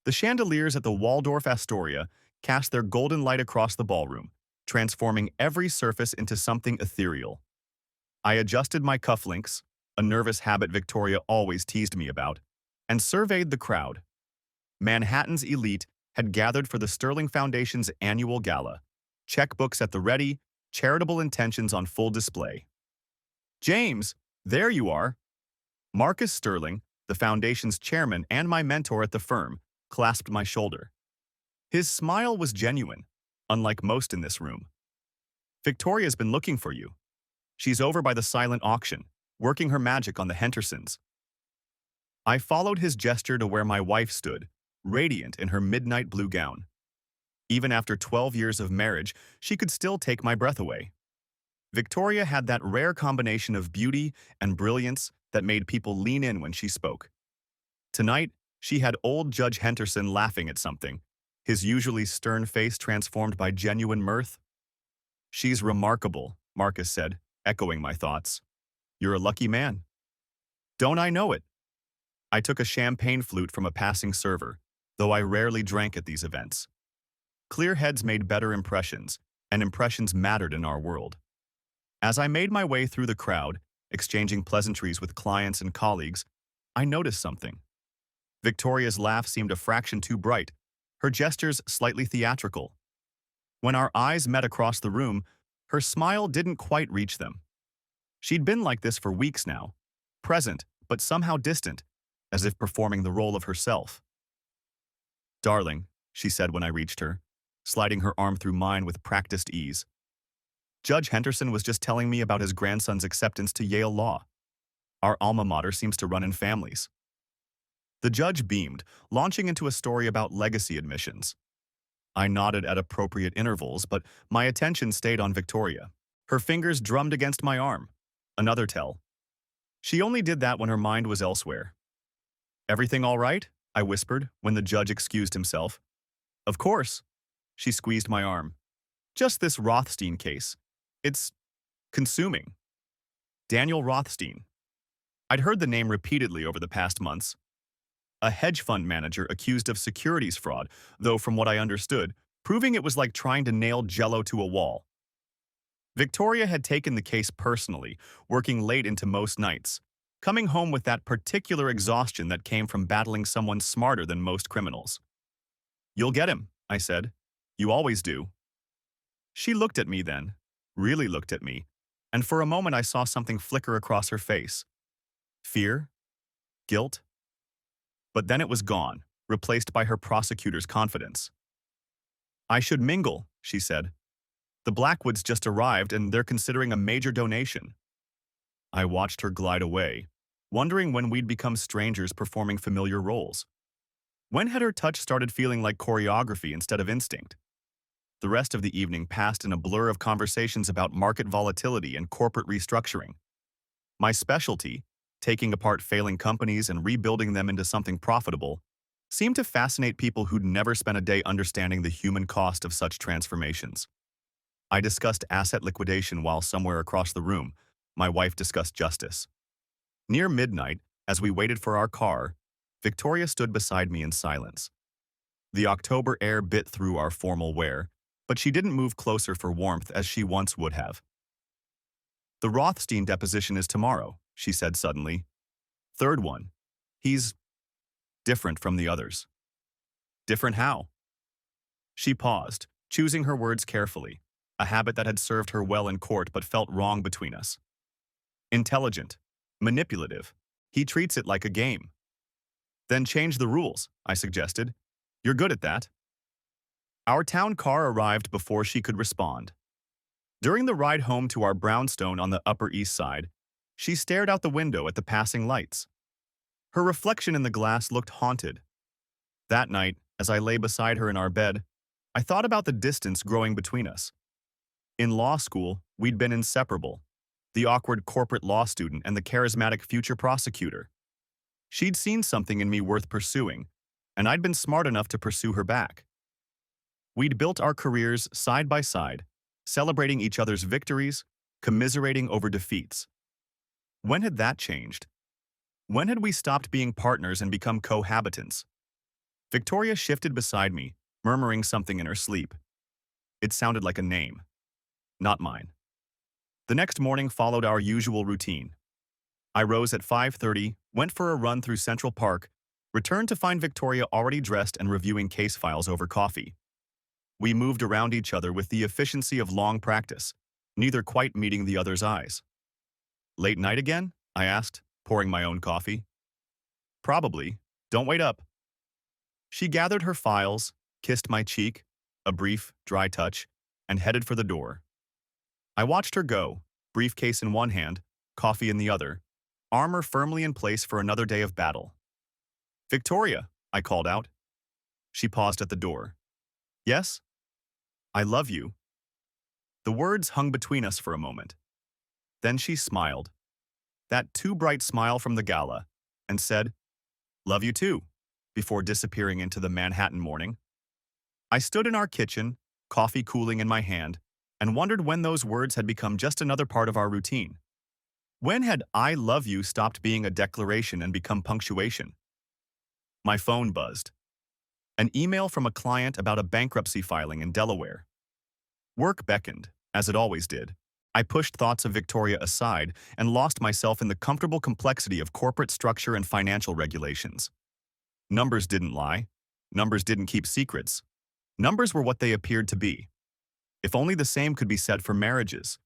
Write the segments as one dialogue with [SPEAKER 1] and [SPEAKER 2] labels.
[SPEAKER 1] The chandeliers at the Waldorf Astoria cast their golden light across the ballroom, transforming every surface into something ethereal. I adjusted my cufflinks, a nervous habit Victoria always teased me about, and surveyed the crowd. Manhattan's elite had gathered for the Sterling Foundation's annual gala, checkbooks at the ready, charitable intentions on full display. James, there you are. Marcus Sterling, the foundation's chairman and my mentor at the firm, clasped my shoulder. His smile was genuine, unlike most in this room. Victoria's been looking for you. She's over by the silent auction, working her magic on the Hendersons. I followed his gesture to where my wife stood, radiant in her midnight blue gown. Even after 12 years of marriage, she could still take my breath away. Victoria had that rare combination of beauty and brilliance that made people lean in when she spoke. Tonight, she had old Judge Henderson laughing at something, his usually stern face transformed by genuine mirth. "She's remarkable," Marcus said, echoing my thoughts. "You're a lucky man." "Don't I know it?" I took a champagne flute from a passing server, though I rarely drank at these events. Clear heads made better impressions, and impressions mattered in our world. As I made my way through the crowd, exchanging pleasantries with clients and colleagues, I noticed something. Victoria's laugh seemed a fraction too bright, her gestures slightly theatrical. When our eyes met across the room, her smile didn't quite reach them. She'd been like this for weeks now, present but somehow distant, as if performing the role of herself. "Darling," she said when I reached her, sliding her arm through mine with practiced ease. "Judge Henderson was just telling me about his grandson's acceptance to Yale Law. Our alma mater seems to run in families." The judge beamed, launching into a story about legacy admissions. I nodded at appropriate intervals, but my attention stayed on Victoria. Her fingers drummed against my arm. Another tell. She only did that when her mind was elsewhere. "Everything all right?" I whispered when the judge excused himself. "Of course." She squeezed my arm. "Just this Rothstein case. It's consuming." Daniel Rothstein. I'd heard the name repeatedly over the past months. A hedge fund manager accused of securities fraud, though from what I understood, proving it was like trying to nail Jell-O to a wall. Victoria had taken the case personally, working late into most nights, coming home with that particular exhaustion that came from battling someone smarter than most criminals. "You'll get him," I said. "You always do." She looked at me then, really looked at me, and for a moment I saw something flicker across her face. Fear? Guilt? But then it was gone, replaced by her prosecutor's confidence. "I should mingle," she said. "The Blackwoods just arrived and they're considering a major donation." I watched her glide away, wondering when we'd become strangers performing familiar roles. When had her touch started feeling like choreography instead of instinct? The rest of the evening passed in a blur of conversations about market volatility and corporate restructuring. My specialty, taking apart failing companies and rebuilding them into something profitable, seemed to fascinate people who'd never spent a day understanding the human cost of such transformations. I discussed asset liquidation while somewhere across the room, my wife discussed justice. Near midnight, as we waited for our car, Victoria stood beside me in silence. The October air bit through our formal wear, but she didn't move closer for warmth as she once would have. "The Rothstein deposition is tomorrow," she said suddenly. "Third one. He's different from the others." "Different how?" She paused, choosing her words carefully, a habit that had served her well in court but felt wrong between us. "Intelligent. Manipulative. He treats it like a game." "Then change the rules," I suggested. "You're good at that." Our town car arrived before she could respond. During the ride home to our brownstone on the Upper East Side, she stared out the window at the passing lights. Her reflection in the glass looked haunted. That night, as I lay beside her in our bed, I thought about the distance growing between us. In law school, we'd been inseparable, the awkward corporate law student and the charismatic future prosecutor. She'd seen something in me worth pursuing, and I'd been smart enough to pursue her back. We'd built our careers side by side, celebrating each other's victories, commiserating over defeats. When had that changed? When had we stopped being partners and become cohabitants? Victoria shifted beside me, murmuring something in her sleep. It sounded like a name, not mine. The next morning followed our usual routine. I rose at 5:30, went for a run through Central Park, returned to find Victoria already dressed and reviewing case files over coffee. We moved around each other with the efficiency of long practice, neither quite meeting the other's eyes. Late night again? I asked, pouring my own coffee. Probably. Don't wait up. She gathered her files, kissed my cheek, a brief, dry touch, and headed for the door. I watched her go, briefcase in one hand, coffee in the other, armor firmly in place for another day of battle. Victoria, I called out. She paused at the door. Yes? I love you. The words hung between us for a moment. Then she smiled, that too bright smile from the gala, and said, Love you too, before disappearing into the Manhattan morning. I stood in our kitchen, coffee cooling in my hand, and wondered when those words had become just another part of our routine. When had I love you stopped being a declaration and become punctuation? My phone buzzed. An email from a client about a bankruptcy filing in Delaware. Work beckoned, as it always did. I pushed thoughts of Victoria aside and lost myself in the comfortable complexity of corporate structure and financial regulations. Numbers didn't lie. Numbers didn't keep secrets. Numbers were what they appeared to be. If only the same could be said for marriages.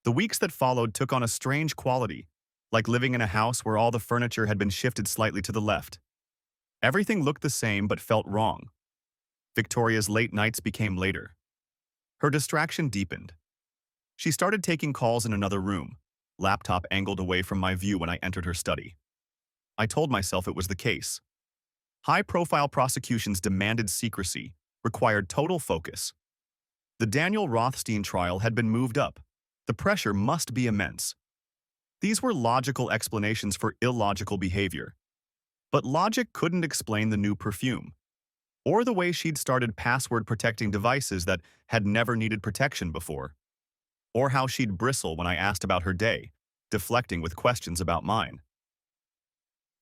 [SPEAKER 1] The weeks that followed took on a strange quality, like living in a house where all the furniture had been shifted slightly to the left. Everything looked the same but felt wrong. Victoria's late nights became later. Her distraction deepened. She started taking calls in another room, laptop angled away from my view when I entered her study. I told myself it was the case. High-profile prosecutions demanded secrecy, required total focus. The Daniel Rothstein trial had been moved up. The pressure must be immense. These were logical explanations for illogical behavior. But logic couldn't explain the new perfume, or the way she'd started password-protecting devices that had never needed protection before, or how she'd bristle when I asked about her day, deflecting with questions about mine.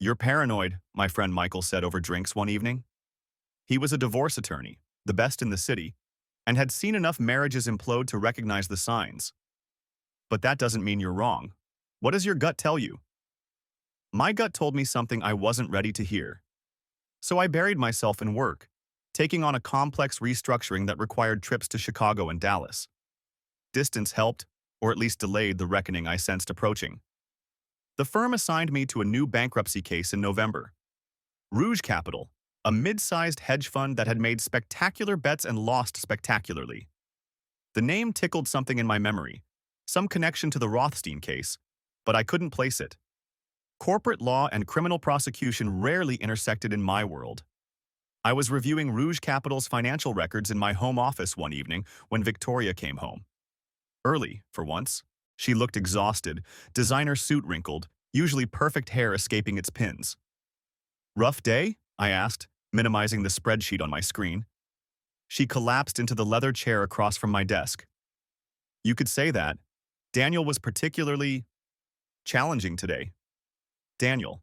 [SPEAKER 1] You're paranoid, my friend Michael said over drinks one evening. He was a divorce attorney, the best in the city, and had seen enough marriages implode to recognize the signs. But that doesn't mean you're wrong. What does your gut tell you? My gut told me something I wasn't ready to hear. So I buried myself in work, taking on a complex restructuring that required trips to Chicago and Dallas. Distance helped, or at least delayed the reckoning I sensed approaching. The firm assigned me to a new bankruptcy case in November. Rouge Capital, a mid-sized hedge fund that had made spectacular bets and lost spectacularly. The name tickled something in my memory, some connection to the Rothstein case, but I couldn't place it. Corporate law and criminal prosecution rarely intersected in my world. I was reviewing Rouge Capital's financial records in my home office one evening when Victoria came home. Early, for once. She looked exhausted, designer suit wrinkled, usually perfect hair escaping its pins. Rough day? I asked, minimizing the spreadsheet on my screen. She collapsed into the leather chair across from my desk. You could say that. Daniel was particularly challenging today. Daniel.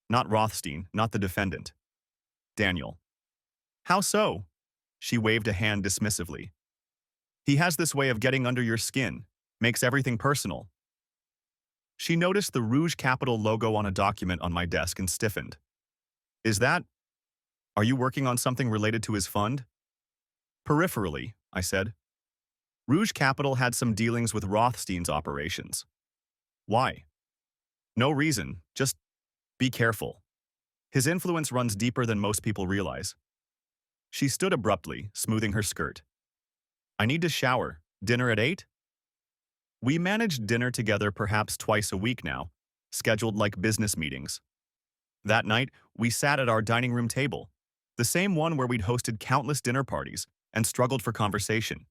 [SPEAKER 1] Not Rothstein, not the defendant. Daniel. How so? She waved a hand dismissively. He has this way of getting under your skin, makes everything personal. She noticed the Rouge Capital logo on a document on my desk and stiffened. Are you working on something related to his fund? Peripherally, I said. Rouge Capital had some dealings with Rothstein's operations. Why? No reason, just be careful. His influence runs deeper than most people realize. She stood abruptly, smoothing her skirt. I need to shower. Dinner at 8? We managed dinner together perhaps twice a week now, scheduled like business meetings. That night, we sat at our dining room table, the same one where we'd hosted countless dinner parties and struggled for conversation.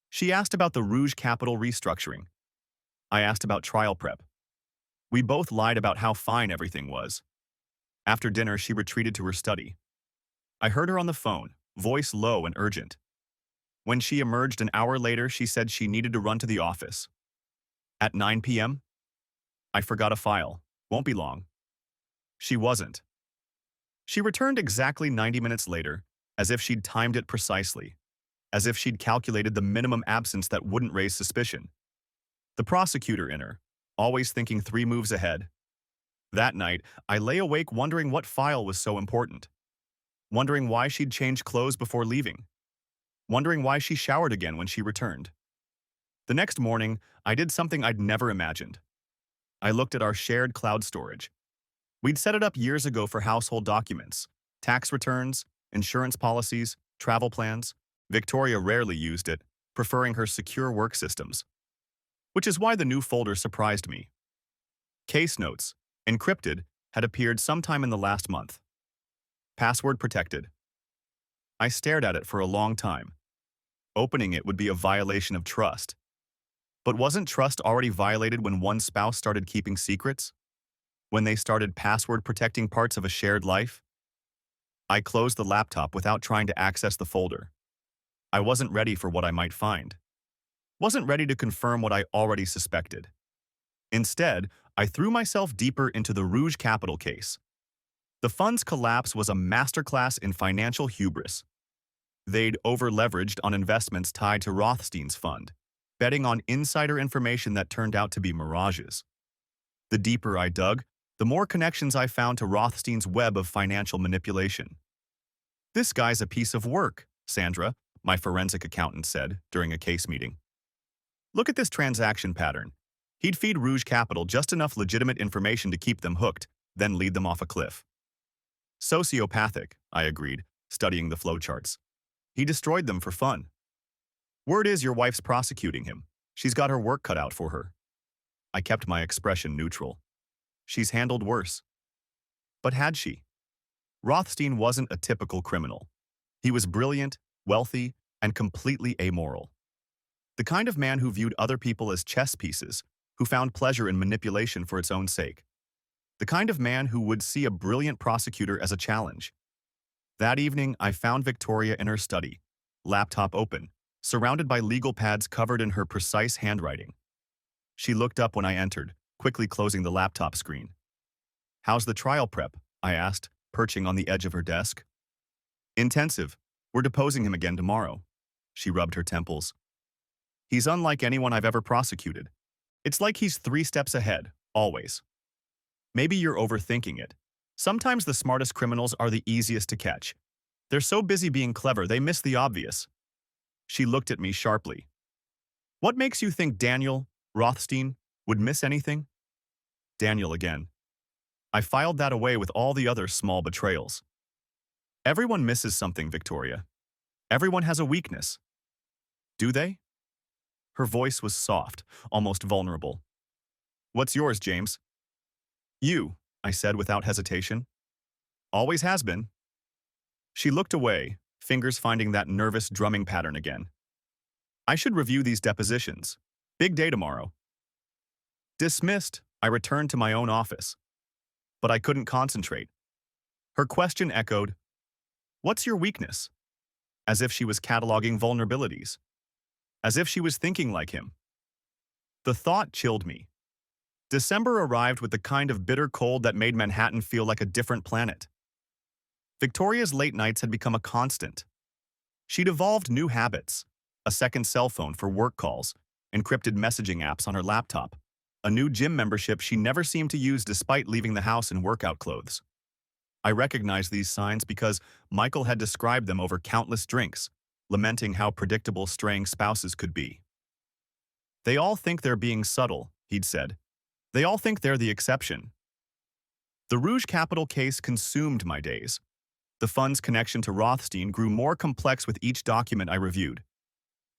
[SPEAKER 1] She asked about the Rouge Capital restructuring. I asked about trial prep. We both lied about how fine everything was. After dinner, she retreated to her study. I heard her on the phone, voice low and urgent. When she emerged an hour later, she said she needed to run to the office. At 9 p.m.? I forgot a file. Won't be long. She wasn't. She returned exactly 90 minutes later, as if she'd timed it precisely, as if she'd calculated the minimum absence that wouldn't raise suspicion. The prosecutor in her, always thinking 3 moves ahead. That night, I lay awake wondering what file was so important, wondering why she'd changed clothes before leaving, wondering why she showered again when she returned. The next morning, I did something I'd never imagined. I looked at our shared cloud storage. We'd set it up years ago for household documents, tax returns, insurance policies, travel plans. Victoria rarely used it, preferring her secure work systems, which is why the new folder surprised me. Case notes, encrypted, had appeared sometime in the last month. Password protected. I stared at it for a long time. Opening it would be a violation of trust. But wasn't trust already violated when one spouse started keeping secrets? When they started password protecting parts of a shared life? I closed the laptop without trying to access the folder. I wasn't ready for what I might find. Wasn't ready to confirm what I already suspected. Instead, I threw myself deeper into the Rouge Capital case. The fund's collapse was a masterclass in financial hubris. They'd over-leveraged on investments tied to Rothstein's fund, betting on insider information that turned out to be mirages. The deeper I dug, the more connections I found to Rothstein's web of financial manipulation. "This guy's a piece of work," Sandra, my forensic accountant, said during a case meeting. "Look at this transaction pattern. He'd feed Rouge Capital just enough legitimate information to keep them hooked, then lead them off a cliff." "Sociopathic," I agreed, studying the flowcharts. "He destroyed them for fun." "Word is your wife's prosecuting him. She's got her work cut out for her." I kept my expression neutral. "She's handled worse." But had she? Rothstein wasn't a typical criminal. He was brilliant, wealthy, and completely amoral. The kind of man who viewed other people as chess pieces, who found pleasure in manipulation for its own sake. The kind of man who would see a brilliant prosecutor as a challenge. That evening, I found Victoria in her study, laptop open, surrounded by legal pads covered in her precise handwriting. She looked up when I entered, quickly closing the laptop screen. "How's the trial prep?" I asked, perching on the edge of her desk. "Intensive. We're deposing him again tomorrow." She rubbed her temples. "He's unlike anyone I've ever prosecuted. It's like he's 3 steps ahead, always." "Maybe you're overthinking it. Sometimes the smartest criminals are the easiest to catch. They're so busy being clever, they miss the obvious." She looked at me sharply. "What makes you think Daniel, Rothstein, would miss anything?" Daniel again. I filed that away with all the other small betrayals. "Everyone misses something, Victoria. Everyone has a weakness." "Do they?" Her voice was soft, almost vulnerable. "What's yours, James?" "You," I said without hesitation. "Always has been." She looked away, fingers finding that nervous drumming pattern again. "I should review these depositions. Big day tomorrow." Dismissed, I returned to my own office. But I couldn't concentrate. Her question echoed, "What's your weakness?" As if she was cataloging vulnerabilities. As if she was thinking like him. The thought chilled me. December arrived with the kind of bitter cold that made Manhattan feel like a different planet. Victoria's late nights had become a constant. She'd evolved new habits, a second cell phone for work calls, encrypted messaging apps on her laptop, a new gym membership she never seemed to use despite leaving the house in workout clothes. I recognized these signs because Michael had described them over countless drinks, lamenting how predictable straying spouses could be. "They all think they're being subtle," he'd said. "They all think they're the exception." The Rouge Capital case consumed my days. The fund's connection to Rothstein grew more complex with each document I reviewed.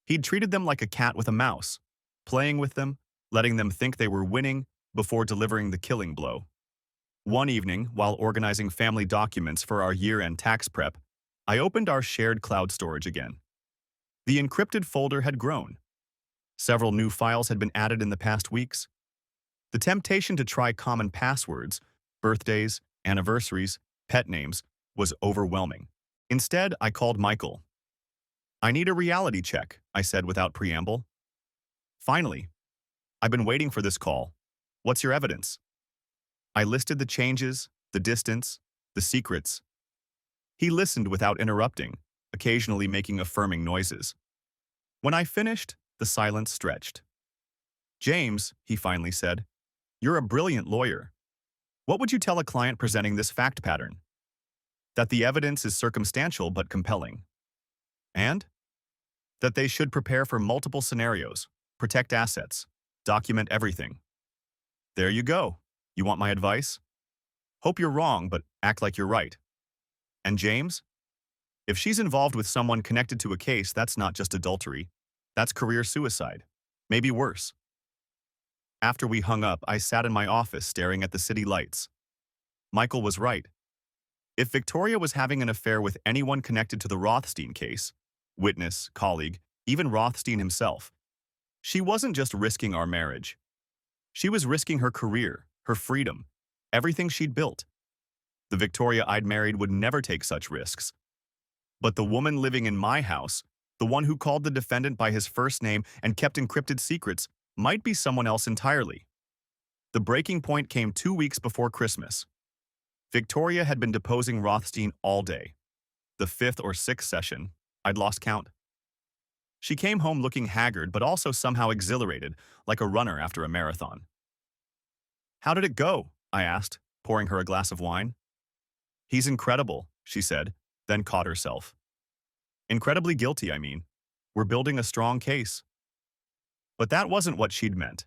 [SPEAKER 1] He'd treated them like a cat with a mouse, playing with them, letting them think they were winning before delivering the killing blow. One evening, while organizing family documents for our year-end tax prep, I opened our shared cloud storage again. The encrypted folder had grown. Several new files had been added in the past weeks. The temptation to try common passwords, birthdays, anniversaries, pet names, was overwhelming. Instead, I called Michael. "I need a reality check," I said without preamble. "Finally. I've been waiting for this call. What's your evidence?" I listed the changes, the distance, the secrets, He listened without interrupting, occasionally making affirming noises. When I finished, the silence stretched. "James," he finally said, "you're a brilliant lawyer. What would you tell a client presenting this fact pattern? That the evidence is circumstantial but compelling. And that they should prepare for multiple scenarios, protect assets, document everything. There you go. You want my advice? Hope you're wrong, but act like you're right. And James? If she's involved with someone connected to a case, that's not just adultery. That's career suicide. Maybe worse." After we hung up, I sat in my office staring at the city lights. Michael was right. If Victoria was having an affair with anyone connected to the Rothstein case, witness, colleague, even Rothstein himself, she wasn't just risking our marriage. She was risking her career, her freedom, everything she'd built. The Victoria I'd married would never take such risks. But the woman living in my house, the one who called the defendant by his first name and kept encrypted secrets, might be someone else entirely. The breaking point came 2 weeks before Christmas. Victoria had been deposing Rothstein all day. The fifth or sixth session, I'd lost count. She came home looking haggard but also somehow exhilarated, like a runner after a marathon. "How did it go?" I asked, pouring her a glass of wine. "He's incredible," she said, then caught herself. "Incredibly guilty, I mean. We're building a strong case." But that wasn't what she'd meant.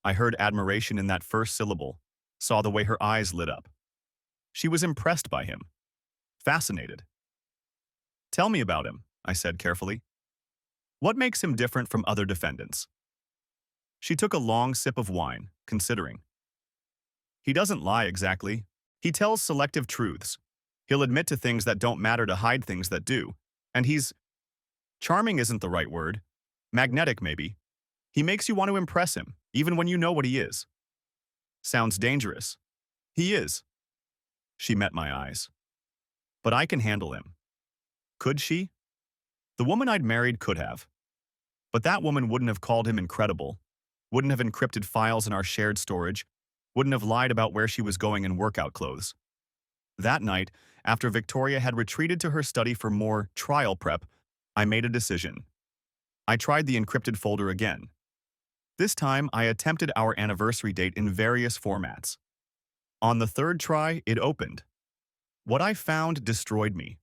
[SPEAKER 1] I heard admiration in that first syllable, saw the way her eyes lit up. She was impressed by him. Fascinated. "Tell me about him," I said carefully. "What makes him different from other defendants?" She took a long sip of wine, considering. "He doesn't lie exactly. He tells selective truths. He'll admit to things that don't matter to hide things that do. And he's... charming isn't the right word. Magnetic, maybe. He makes you want to impress him, even when you know what he is." "Sounds dangerous." "He is." She met my eyes. "But I can handle him." Could she? The woman I'd married could have. But that woman wouldn't have called him incredible, wouldn't have encrypted files in our shared storage, wouldn't have lied about where she was going in workout clothes. That night, after Victoria had retreated to her study for more trial prep, I made a decision. I tried the encrypted folder again. This time, I attempted our anniversary date in various formats. On the third try, it opened. What I found destroyed me.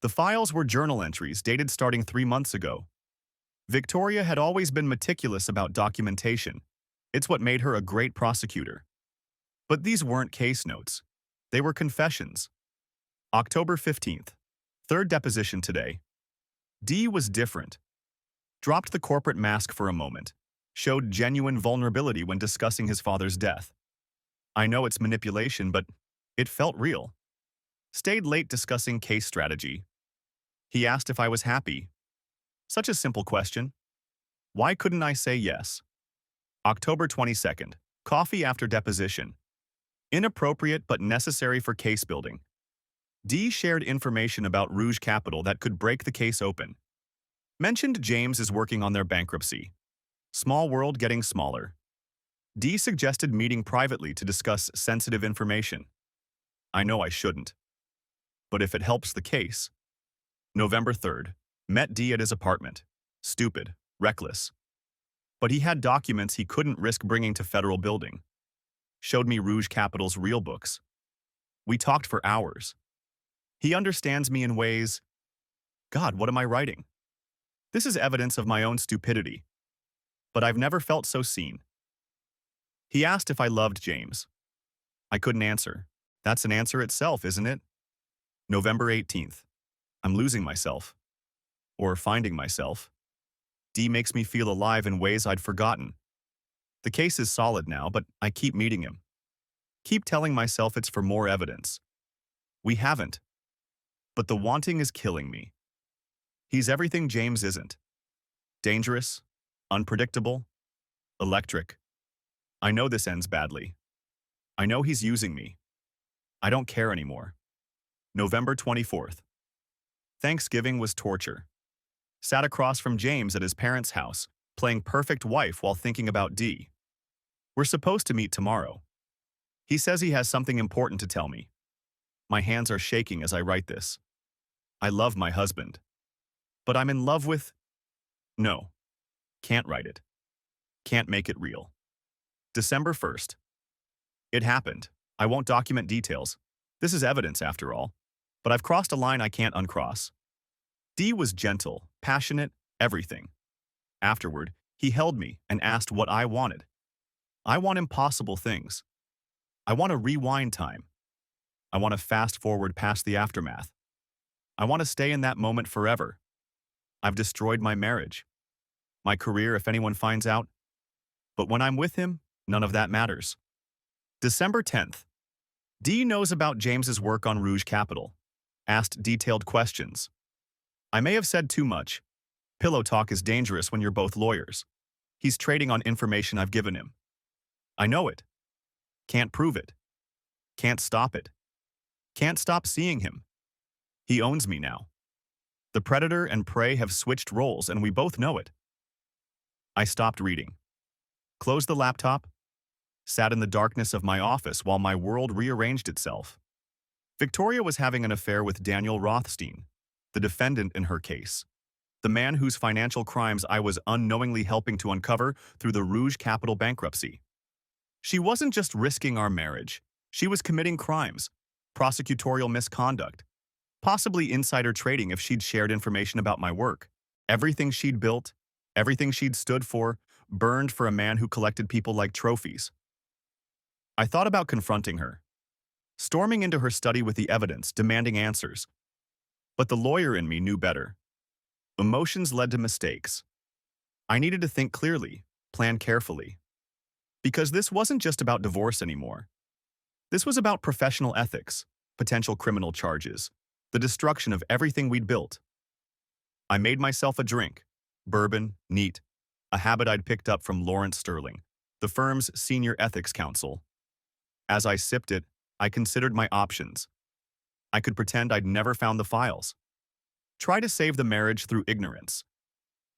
[SPEAKER 1] The files were journal entries dated starting 3 months ago. Victoria had always been meticulous about documentation. It's what made her a great prosecutor. But these weren't case notes. They were confessions. October 15th. Third deposition today. D was different. Dropped the corporate mask for a moment. Showed genuine vulnerability when discussing his father's death. I know it's manipulation, but it felt real. Stayed late discussing case strategy. He asked if I was happy. Such a simple question. Why couldn't I say yes? October 22nd. Coffee after deposition. Inappropriate but necessary for case building. D shared information about Rouge Capital that could break the case open. Mentioned James is working on their bankruptcy. Small world getting smaller. D suggested meeting privately to discuss sensitive information. I know I shouldn't. But if it helps the case. November 3rd. Met D at his apartment. Stupid. Reckless. But he had documents he couldn't risk bringing to federal building. Showed me Rouge Capital's real books. We talked for hours. He understands me in ways... God, what am I writing? This is evidence of my own stupidity. But I've never felt so seen. He asked if I loved James. I couldn't answer. That's an answer itself, isn't it? November 18th. I'm losing myself. Or finding myself. D makes me feel alive in ways I'd forgotten. The case is solid now, but I keep meeting him. Keep telling myself it's for more evidence. We haven't. But the wanting is killing me. He's everything James isn't. Dangerous, unpredictable, electric. I know this ends badly. I know he's using me. I don't care anymore. November 24th. Thanksgiving was torture. Sat across from James at his parents' house, playing perfect wife while thinking about D. We're supposed to meet tomorrow. He says he has something important to tell me. My hands are shaking as I write this. I love my husband. But I'm in love with... No. Can't write it. Can't make it real. December 1st. It happened. I won't document details. This is evidence, after all. But I've crossed a line I can't uncross. D was gentle, passionate, everything. Afterward, he held me and asked what I wanted. I want impossible things. I want to rewind time. I want to fast forward past the aftermath. I want to stay in that moment forever. I've destroyed my marriage. My career, if anyone finds out. But when I'm with him, none of that matters. December 10th. D knows about James's work on Rouge Capital. Asked detailed questions. I may have said too much. Pillow talk is dangerous when you're both lawyers. He's trading on information I've given him. I know it. Can't prove it. Can't stop it. Can't stop seeing him. He owns me now. The predator and prey have switched roles and we both know it. I stopped reading. Closed the laptop. Sat in the darkness of my office while my world rearranged itself. Victoria was having an affair with Daniel Rothstein, the defendant in her case, the man whose financial crimes I was unknowingly helping to uncover through the Rouge Capital bankruptcy. She wasn't just risking our marriage, she was committing crimes, prosecutorial misconduct, possibly insider trading if she'd shared information about my work. Everything she'd built, everything she'd stood for, burned for a man who collected people like trophies. I thought about confronting her, storming into her study with the evidence, demanding answers. But the lawyer in me knew better. Emotions led to mistakes. I needed to think clearly, plan carefully. Because this wasn't just about divorce anymore. This was about professional ethics, potential criminal charges, the destruction of everything we'd built. I made myself a drink, bourbon, neat, a habit I'd picked up from Lawrence Sterling, the firm's senior ethics counsel. As I sipped it, I considered my options. I could pretend I'd never found the files. Try to save the marriage through ignorance.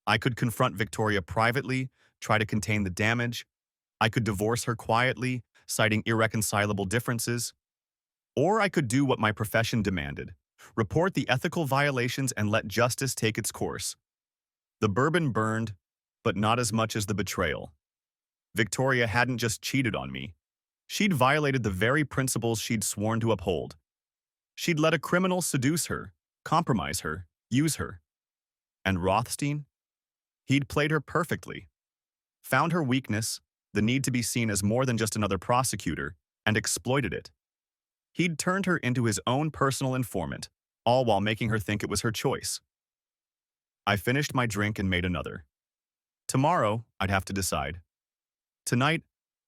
[SPEAKER 1] I could confront Victoria privately, try to contain the damage. I could divorce her quietly, citing irreconcilable differences. Or I could do what my profession demanded, report the ethical violations and let justice take its course. The bourbon burned, but not as much as the betrayal. Victoria hadn't just cheated on me. She'd violated the very principles she'd sworn to uphold. She'd let a criminal seduce her, compromise her, use her. And Rothstein? He'd played her perfectly. Found her weakness, the need to be seen as more than just another prosecutor, and exploited it. He'd turned her into his own personal informant, all while making her think it was her choice. I finished my drink and made another. Tomorrow, I'd have to decide. Tonight,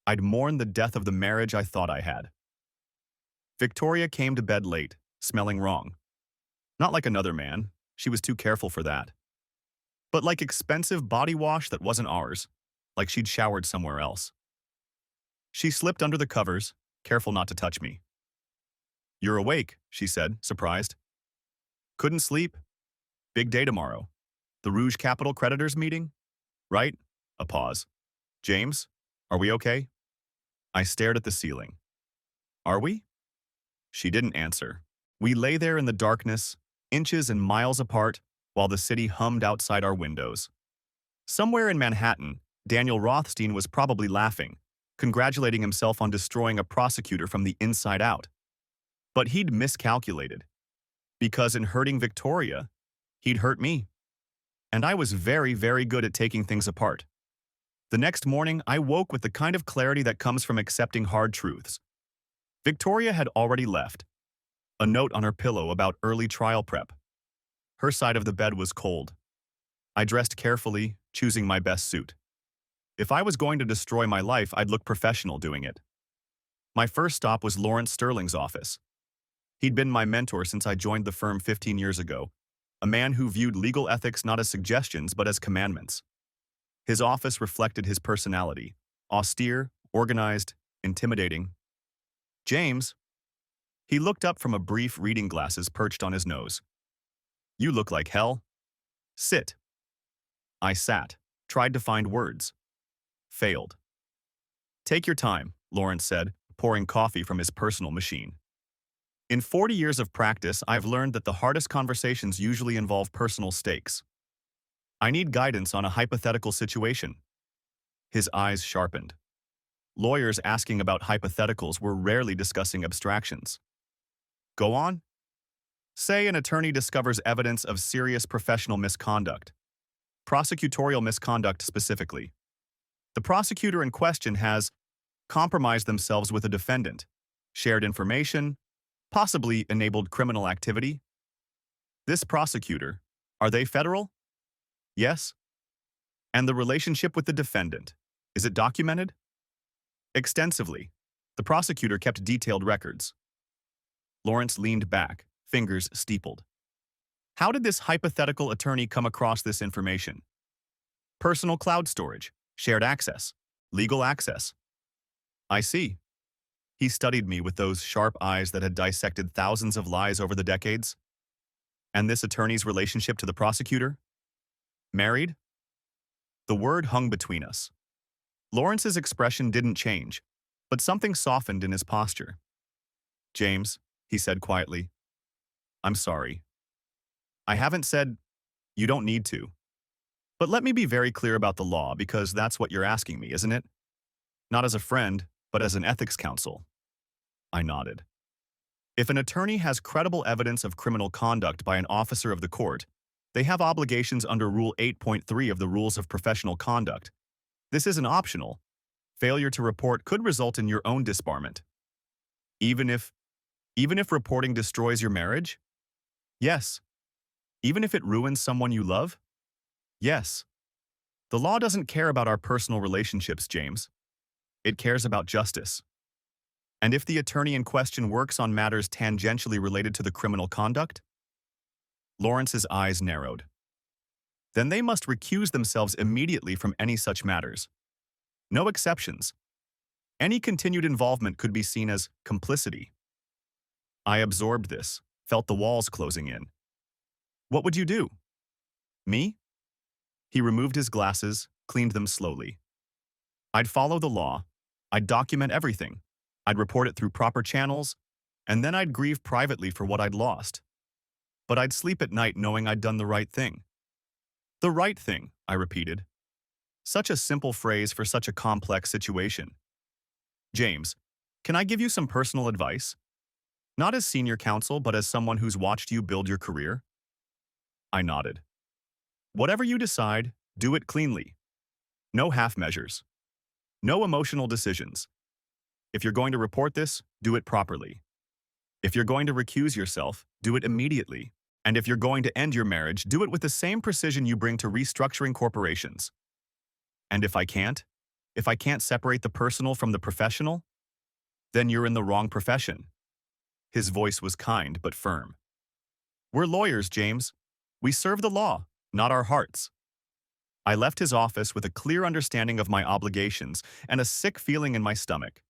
[SPEAKER 1] I'd mourn the death of the marriage I thought I had. Victoria came to bed late, smelling wrong. Not like another man, she was too careful for that. But like expensive body wash that wasn't ours, like she'd showered somewhere else. She slipped under the covers, careful not to touch me. "You're awake," she said, surprised. "Couldn't sleep? Big day tomorrow. The Rouge Capital creditors meeting? Right?" A pause. "James, are we okay?" I stared at the ceiling. "Are we?" She didn't answer. We lay there in the darkness, inches and miles apart, while the city hummed outside our windows. Somewhere in Manhattan, Daniel Rothstein was probably laughing, congratulating himself on destroying a prosecutor from the inside out. But he'd miscalculated. Because in hurting Victoria, he'd hurt me. And I was very, very good at taking things apart. The next morning, I woke with the kind of clarity that comes from accepting hard truths. Victoria had already left. A note on her pillow about early trial prep. Her side of the bed was cold. I dressed carefully, choosing my best suit. If I was going to destroy my life, I'd look professional doing it. My first stop was Lawrence Sterling's office. He'd been my mentor since I joined the firm 15 years ago, a man who viewed legal ethics not as suggestions but as commandments. His office reflected his personality, austere, organized, intimidating. "James." He looked up from a brief reading glasses perched on his nose. "You look like hell. Sit." I sat, tried to find words. Failed. "Take your time," Lawrence said, pouring coffee from his personal machine. In 40 years of practice, I've learned that the hardest conversations usually involve personal stakes. I need guidance on a hypothetical situation. His eyes sharpened. Lawyers asking about hypotheticals were rarely discussing abstractions. Go on. Say an attorney discovers evidence of serious professional misconduct, prosecutorial misconduct specifically. The prosecutor in question has compromised themselves with a defendant, shared information, possibly enabled criminal activity. This prosecutor, are they federal? Yes. And the relationship with the defendant, is it documented? Extensively. The prosecutor kept detailed records. Lawrence leaned back, fingers steepled. How did this hypothetical attorney come across this information? Personal cloud storage, shared access, legal access. I see. He studied me with those sharp eyes that had dissected thousands of lies over the decades. And this attorney's relationship to the prosecutor? Married? The word hung between us. Lawrence's expression didn't change, but something softened in his posture. James, he said quietly, I'm sorry. I haven't said, you don't need to. But let me be very clear about the law because that's what you're asking me, isn't it? Not as a friend, but as an ethics counsel. I nodded. If an attorney has credible evidence of criminal conduct by an officer of the court, they have obligations under Rule 8.3 of the Rules of Professional Conduct. This isn't optional. Failure to report could result in your own disbarment. Even if reporting destroys your marriage? Yes. Even if it ruins someone you love? Yes. The law doesn't care about our personal relationships, James. It cares about justice. And if the attorney in question works on matters tangentially related to the criminal conduct? Lawrence's eyes narrowed. Then they must recuse themselves immediately from any such matters. No exceptions. Any continued involvement could be seen as complicity. I absorbed this, felt the walls closing in. What would you do? Me? He removed his glasses, cleaned them slowly. I'd follow the law. I'd document everything. I'd report it through proper channels, and then I'd grieve privately for what I'd lost. But I'd sleep at night knowing I'd done the right thing. The right thing, I repeated. Such a simple phrase for such a complex situation. James, can I give you some personal advice? Not as senior counsel, but as someone who's watched you build your career? I nodded. Whatever you decide, do it cleanly. No half measures. No emotional decisions. If you're going to report this, do it properly. If you're going to recuse yourself, do it immediately. And if you're going to end your marriage, do it with the same precision you bring to restructuring corporations. And if I can't separate the personal from the professional, then you're in the wrong profession. His voice was kind but firm. We're lawyers, James. We serve the law, not our hearts. I left his office with a clear understanding of my obligations and a sick feeling in my stomach.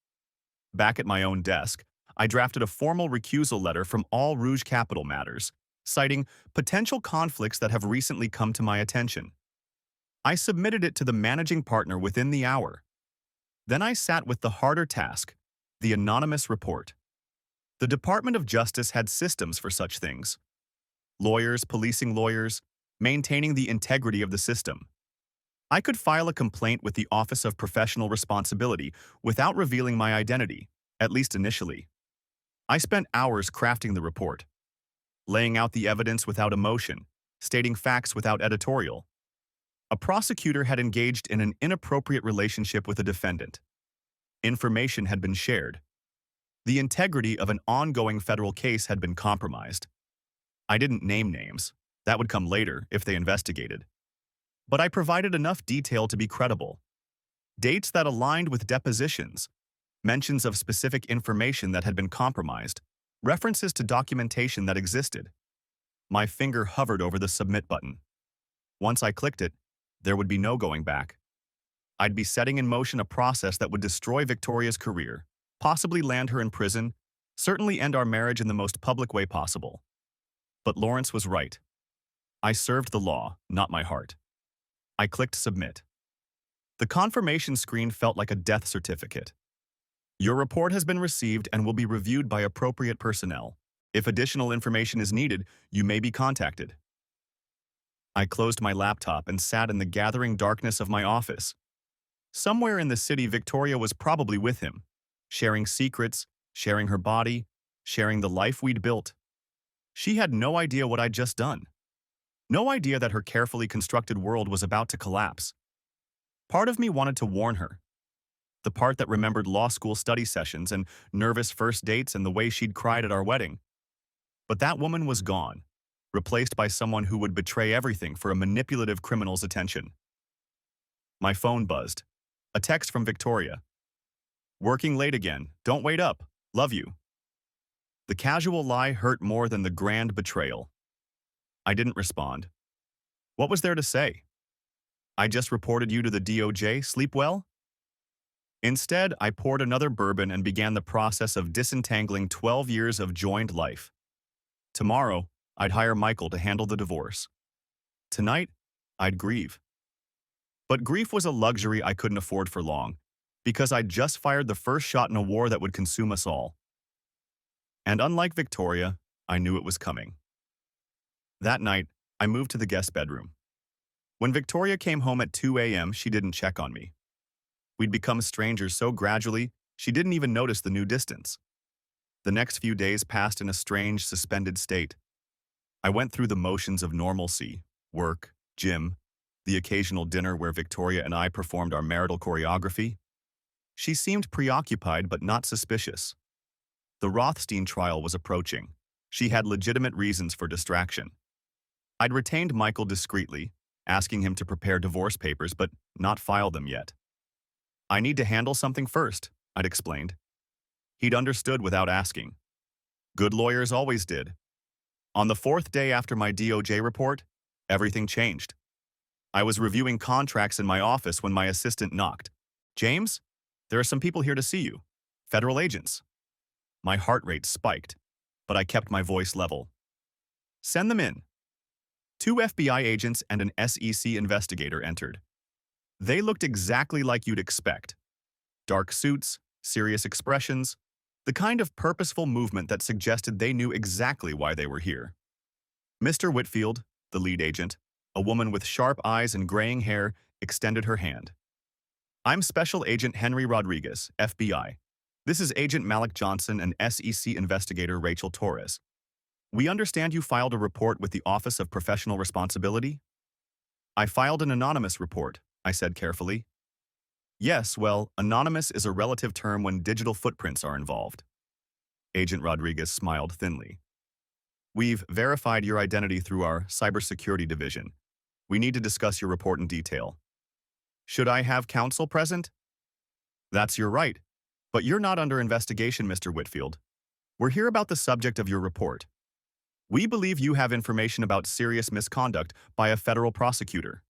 [SPEAKER 1] Back at my own desk, I drafted a formal recusal letter from all Rouge Capital matters, citing potential conflicts that have recently come to my attention. I submitted it to the managing partner within the hour. Then I sat with the harder task, the anonymous report. The Department of Justice had systems for such things. Lawyers policing lawyers, maintaining the integrity of the system. I could file a complaint with the Office of Professional Responsibility without revealing my identity, at least initially. I spent hours crafting the report, laying out the evidence without emotion, stating facts without editorial. A prosecutor had engaged in an inappropriate relationship with a defendant. Information had been shared. The integrity of an ongoing federal case had been compromised. I didn't name names. That would come later if they investigated. But I provided enough detail to be credible. Dates that aligned with depositions, mentions of specific information that had been compromised, references to documentation that existed. My finger hovered over the submit button. Once I clicked it, there would be no going back. I'd be setting in motion a process that would destroy Victoria's career, possibly land her in prison, certainly end our marriage in the most public way possible. But Lawrence was right. I served the law, not my heart. I clicked submit. The confirmation screen felt like a death certificate. Your report has been received and will be reviewed by appropriate personnel. If additional information is needed, you may be contacted. I closed my laptop and sat in the gathering darkness of my office. Somewhere in the city, Victoria was probably with him, sharing secrets, sharing her body, sharing the life we'd built. She had no idea what I'd just done. No idea that her carefully constructed world was about to collapse. Part of me wanted to warn her. The part that remembered law school study sessions and nervous first dates and the way she'd cried at our wedding. But that woman was gone, replaced by someone who would betray everything for a manipulative criminal's attention. My phone buzzed. A text from Victoria. "Working late again. Don't wait up. Love you." The casual lie hurt more than the grand betrayal. I didn't respond. What was there to say? "I just reported you to the DOJ. Sleep well?" Instead, I poured another bourbon and began the process of disentangling 12 years of joined life. Tomorrow, I'd hire Michael to handle the divorce. Tonight, I'd grieve. But grief was a luxury I couldn't afford for long, because I'd just fired the first shot in a war that would consume us all. And unlike Victoria, I knew it was coming. That night, I moved to the guest bedroom. When Victoria came home at 2 a.m., she didn't check on me. We'd become strangers so gradually, she didn't even notice the new distance. The next few days passed in a strange, suspended state. I went through the motions of normalcy, work, gym, the occasional dinner where Victoria and I performed our marital choreography. She seemed preoccupied but not suspicious. The Rothstein trial was approaching. She had legitimate reasons for distraction. I'd retained Michael discreetly, asking him to prepare divorce papers but not file them yet. "I need to handle something first," I'd explained. He'd understood without asking. Good lawyers always did. On the fourth day after my DOJ report, everything changed. I was reviewing contracts in my office when my assistant knocked. "James, there are some people here to see you. Federal agents." My heart rate spiked, but I kept my voice level. "Send them in." 2 FBI agents and an SEC investigator entered. They looked exactly like you'd expect. Dark suits, serious expressions, the kind of purposeful movement that suggested they knew exactly why they were here. Mr. Whitfield, the lead agent, a woman with sharp eyes and graying hair, extended her hand. "I'm Special Agent Henry Rodriguez, FBI. This is Agent Malik Johnson and SEC Investigator Rachel Torres. We understand you filed a report with the Office of Professional Responsibility?" "I filed an anonymous report," I said carefully. "Yes, well, anonymous is a relative term when digital footprints are involved." Agent Rodriguez smiled thinly. "We've verified your identity through our cybersecurity division. We need to discuss your report in detail." "Should I have counsel present?" "That's your right. But you're not under investigation, Mr. Whitfield. We're here about the subject of your report. We believe you have information about serious misconduct by a federal prosecutor."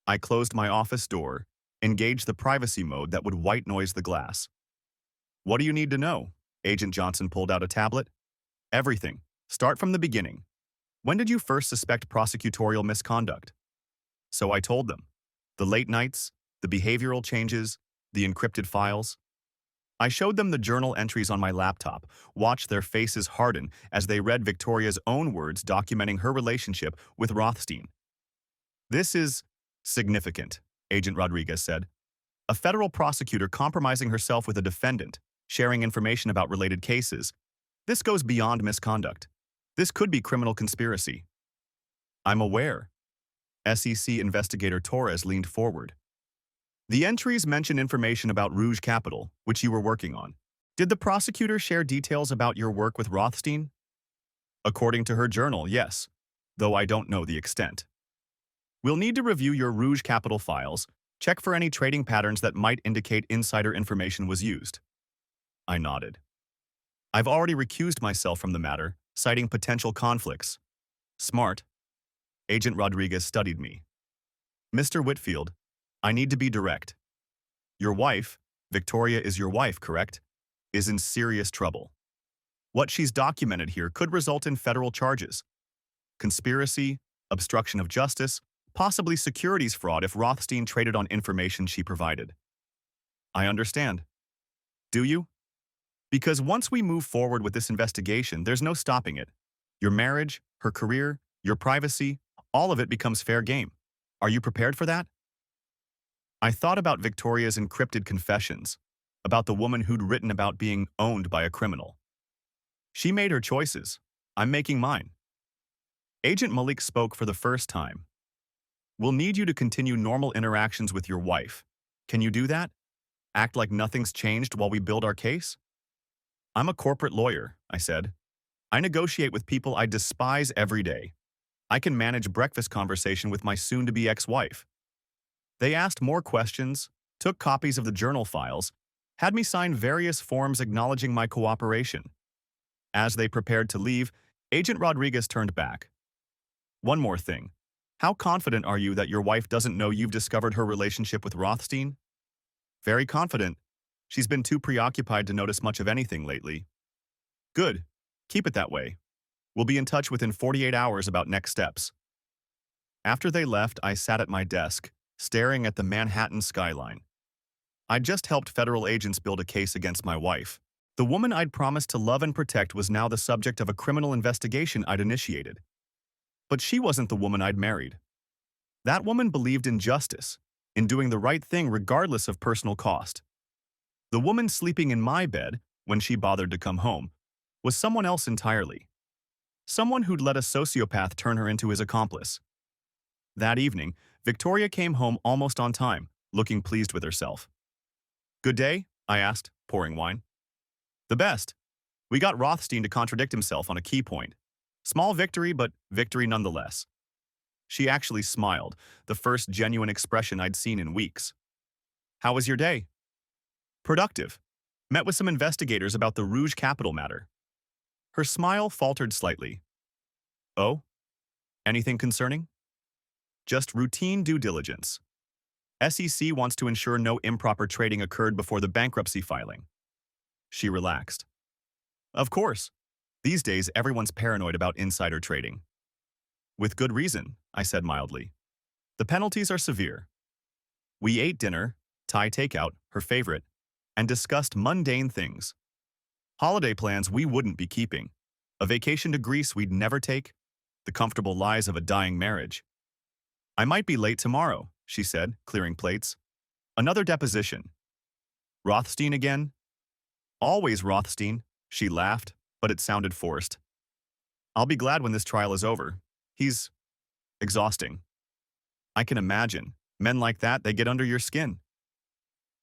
[SPEAKER 1] I closed my office door, engaged the privacy mode that would white noise the glass. "What do you need to know?" Agent Johnson pulled out a tablet. "Everything. Start from the beginning. When did you first suspect prosecutorial misconduct?" So I told them. The late nights, the behavioral changes, the encrypted files. I showed them the journal entries on my laptop, watched their faces harden as they read Victoria's own words documenting her relationship with Rothstein. "This is significant," Agent Rodriguez said. "A federal prosecutor compromising herself with a defendant, sharing information about related cases. This goes beyond misconduct. This could be criminal conspiracy." "I'm aware." SEC Investigator Torres leaned forward. "The entries mention information about Rouge Capital, which you were working on. Did the prosecutor share details about your work with Rothstein?" "According to her journal, yes, though I don't know the extent." "We'll need to review your Rouge Capital files, check for any trading patterns that might indicate insider information was used." I nodded. "I've already recused myself from the matter, citing potential conflicts." "Smart." Agent Rodriguez studied me. "Mr. Whitfield, I need to be direct. Your wife, Victoria is your wife, correct, is in serious trouble. What she's documented here could result in federal charges. Conspiracy, obstruction of justice, possibly securities fraud if Rothstein traded on information she provided." "I understand." "Do you?" Because once we move forward with this investigation, there's no stopping it. Your marriage, her career, your privacy, all of it becomes fair game. Are you prepared for that? I thought about Victoria's encrypted confessions, about the woman who'd written about being owned by a criminal. She made her choices. I'm making mine. Agent Malik spoke for the first time. We'll need you to continue normal interactions with your wife. Can you do that? Act like nothing's changed while we build our case? I'm a corporate lawyer, I said. I negotiate with people I despise every day. I can manage breakfast conversation with my soon-to-be ex-wife. They asked more questions, took copies of the journal files, had me sign various forms acknowledging my cooperation. As they prepared to leave, Agent Rodriguez turned back. One more thing. How confident are you that your wife doesn't know you've discovered her relationship with Rothstein? Very confident. She's been too preoccupied to notice much of anything lately. Good. Keep it that way. We'll be in touch within 48 hours about next steps. After they left, I sat at my desk, staring at the Manhattan skyline. I'd just helped federal agents build a case against my wife. The woman I'd promised to love and protect was now the subject of a criminal investigation I'd initiated. But she wasn't the woman I'd married. That woman believed in justice, in doing the right thing regardless of personal cost. The woman sleeping in my bed, when she bothered to come home, was someone else entirely. Someone who'd let a sociopath turn her into his accomplice. That evening, Victoria came home almost on time, looking pleased with herself. Good day? I asked, pouring wine. The best. We got Rothstein to contradict himself on a key point. Small victory, but victory nonetheless. She actually smiled, the first genuine expression I'd seen in weeks. How was your day? Productive. Met with some investigators about the Rouge Capital matter. Her smile faltered slightly. Oh? Anything concerning? Just routine due diligence. SEC wants to ensure no improper trading occurred before the bankruptcy filing. She relaxed. Of course. These days, everyone's paranoid about insider trading. With good reason, I said mildly. The penalties are severe. We ate dinner, Thai takeout, her favorite, and discussed mundane things. Holiday plans we wouldn't be keeping. A vacation to Greece we'd never take. The comfortable lies of a dying marriage. I might be late tomorrow, she said, clearing plates. Another deposition. Rothstein again? Always Rothstein, she laughed, but it sounded forced. I'll be glad when this trial is over. He's exhausting. I can imagine. Men like that, they get under your skin.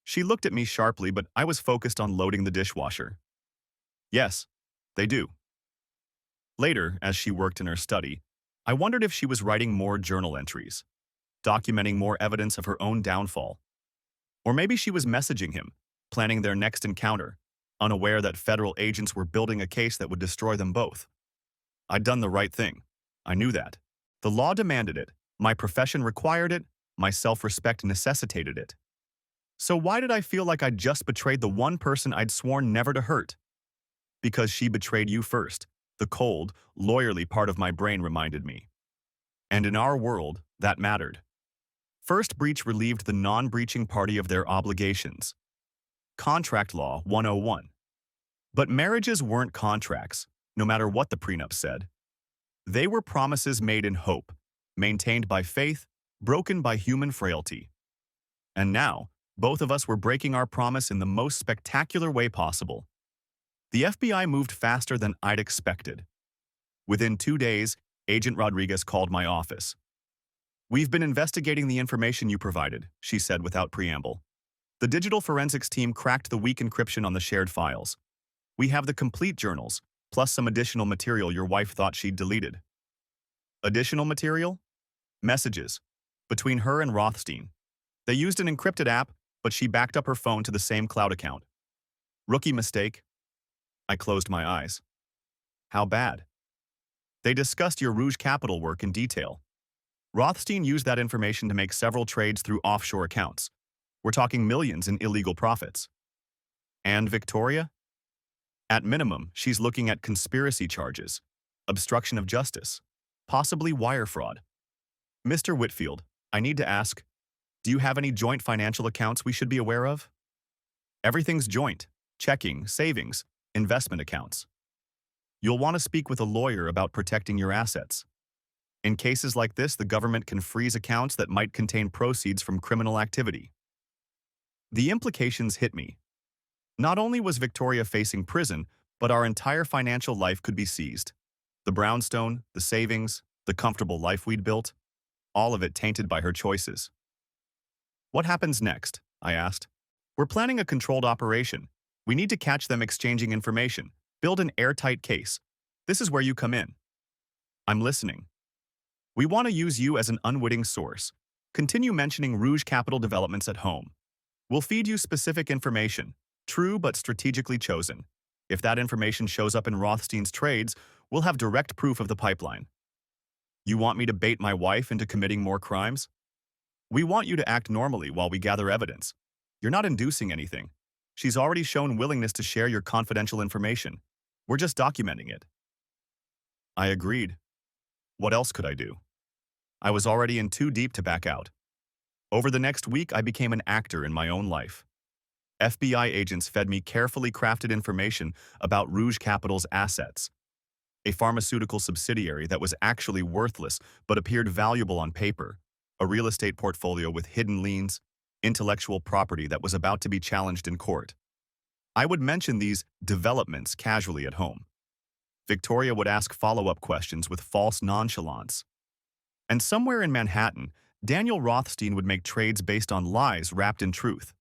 [SPEAKER 1] She looked at me sharply, but I was focused on loading the dishwasher. Yes, they do. Later, as she worked in her study, I wondered if she was writing more journal entries, documenting more evidence of her own downfall. Or maybe she was messaging him, planning their next encounter, unaware that federal agents were building a case that would destroy them both. I'd done the right thing. I knew that. The law demanded it, my profession required it, my self-respect necessitated it. So why did I feel like I'd just betrayed the one person I'd sworn never to hurt? Because she betrayed you first, the cold, lawyerly part of my brain reminded me. And in our world, that mattered. First breach relieved the non-breaching party of their obligations. Contract Law 101. But marriages weren't contracts, no matter what the prenup said. They were promises made in hope, maintained by faith, broken by human frailty. And now, both of us were breaking our promise in the most spectacular way possible. The FBI moved faster than I'd expected. Within 2 days, Agent Rodriguez called my office. We've been investigating the information you provided, she said without preamble. The digital forensics team cracked the weak encryption on the shared files. We have the complete journals, plus some additional material your wife thought she'd deleted. Additional material? Messages. Between her and Rothstein. They used an encrypted app, but she backed up her phone to the same cloud account. Rookie mistake. I closed my eyes. How bad? They discussed your Rouge Capital work in detail. Rothstein used that information to make several trades through offshore accounts. We're talking millions in illegal profits. And Victoria? At minimum, she's looking at conspiracy charges, obstruction of justice, possibly wire fraud. Mr. Whitfield, I need to ask, do you have any joint financial accounts we should be aware of? Everything's joint. Checking, savings, Investment accounts. You'll want to speak with a lawyer about protecting your assets. In cases like this, the government can freeze accounts that might contain proceeds from criminal activity. The implications hit me. Not only was Victoria facing prison, but our entire financial life could be seized. The brownstone, the savings, the comfortable life we'd built, all of it tainted by her choices. What happens next? I asked. We're planning a controlled operation. We need to catch them exchanging information, build an airtight case. This is where you come in. I'm listening. We want to use you as an unwitting source. Continue mentioning Rouge Capital developments at home. We'll feed you specific information, true but strategically chosen. If that information shows up in Rothstein's trades, we'll have direct proof of the pipeline. You want me to bait my wife into committing more crimes? We want you to act normally while we gather evidence. You're not inducing anything. She's already shown willingness to share your confidential information. We're just documenting it. I agreed. What else could I do? I was already in too deep to back out. Over the next week, I became an actor in my own life. FBI agents fed me carefully crafted information about Rouge Capital's assets, a pharmaceutical subsidiary that was actually worthless but appeared valuable on paper, a real estate portfolio with hidden liens, intellectual property that was about to be challenged in court. I would mention these developments casually at home. Victoria would ask follow-up questions with false nonchalance. And somewhere in Manhattan, Daniel Rothstein would make trades based on lies wrapped in truth.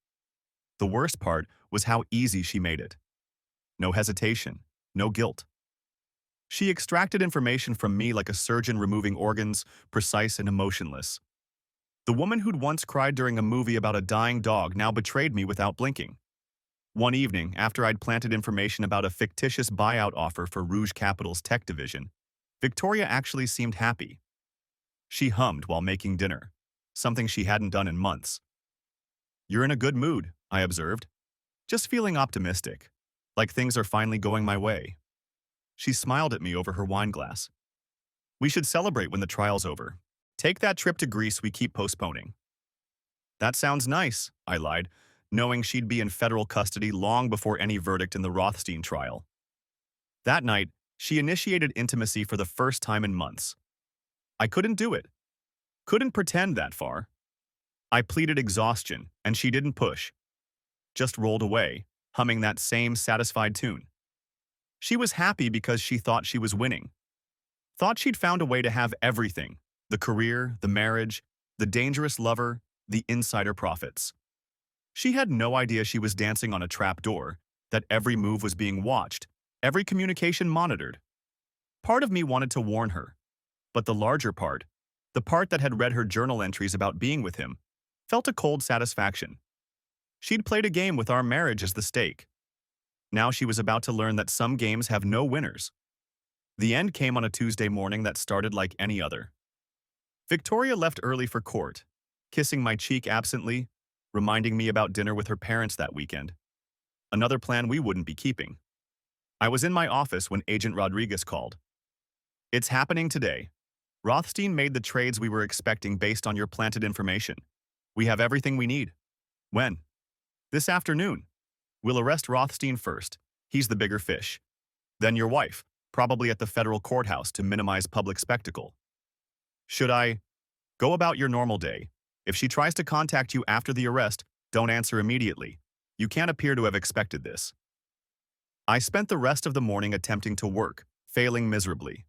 [SPEAKER 1] The worst part was how easy she made it. No hesitation, no guilt. She extracted information from me like a surgeon removing organs, precise and emotionless. The woman who'd once cried during a movie about a dying dog now betrayed me without blinking. One evening, after I'd planted information about a fictitious buyout offer for Rouge Capital's tech division, Victoria actually seemed happy. She hummed while making dinner, something she hadn't done in months. You're in a good mood, I observed. Just feeling optimistic, like things are finally going my way. She smiled at me over her wine glass. We should celebrate when the trial's over. Take that trip to Greece we keep postponing. That sounds nice, I lied, knowing she'd be in federal custody long before any verdict in the Rothstein trial. That night, she initiated intimacy for the first time in months. I couldn't do it. Couldn't pretend that far. I pleaded exhaustion, and she didn't push. Just rolled away, humming that same satisfied tune. She was happy because she thought she was winning. Thought she'd found a way to have everything: the career, the marriage, the dangerous lover, the insider profits. She had no idea she was dancing on a trap door, that every move was being watched, every communication monitored. Part of me wanted to warn her, but the larger part, the part that had read her journal entries about being with him, felt a cold satisfaction. She'd played a game with our marriage as the stake. Now she was about to learn that some games have no winners. The end came on a Tuesday morning that started like any other. Victoria left early for court, kissing my cheek absently, reminding me about dinner with her parents that weekend. Another plan we wouldn't be keeping. I was in my office when Agent Rodriguez called. It's happening today. Rothstein made the trades we were expecting based on your planted information. We have everything we need. When? This afternoon. We'll arrest Rothstein first. He's the bigger fish. Then your wife, probably at the federal courthouse to minimize public spectacle. Should I? Go about your normal day. If she tries to contact you after the arrest, don't answer immediately. You can't appear to have expected this. I spent the rest of the morning attempting to work, failing miserably.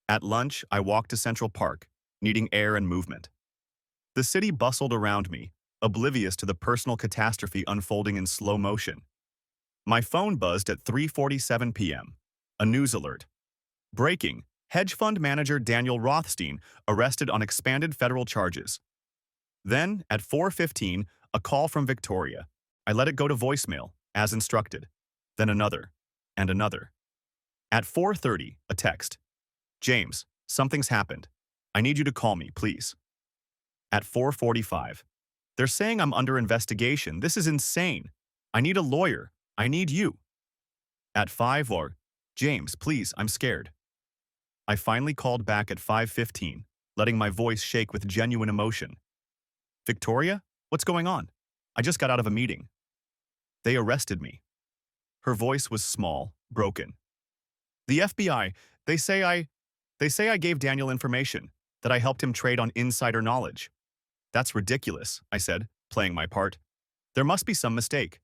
[SPEAKER 1] At lunch, I walked to Central Park, needing air and movement. The city bustled around me, oblivious to the personal catastrophe unfolding in slow motion. My phone buzzed at 3:47 p.m. A news alert. Breaking: hedge fund manager Daniel Rothstein arrested on expanded federal charges. Then, at 4:15, a call from Victoria. I let it go to voicemail, as instructed. Then another, and another. At 4:30, a text. James, something's happened. I need you to call me, please. At 4:45. They're saying I'm under investigation. This is insane. I need a lawyer. I need you. At 5 or, James, please, I'm scared. I finally called back at 5:15, letting my voice shake with genuine emotion. Victoria, what's going on? I just got out of a meeting. They arrested me. Her voice was small, broken. The FBI, they say I, they say I gave Daniel information, that I helped him trade on insider knowledge. That's ridiculous, I said, playing my part. There must be some mistake.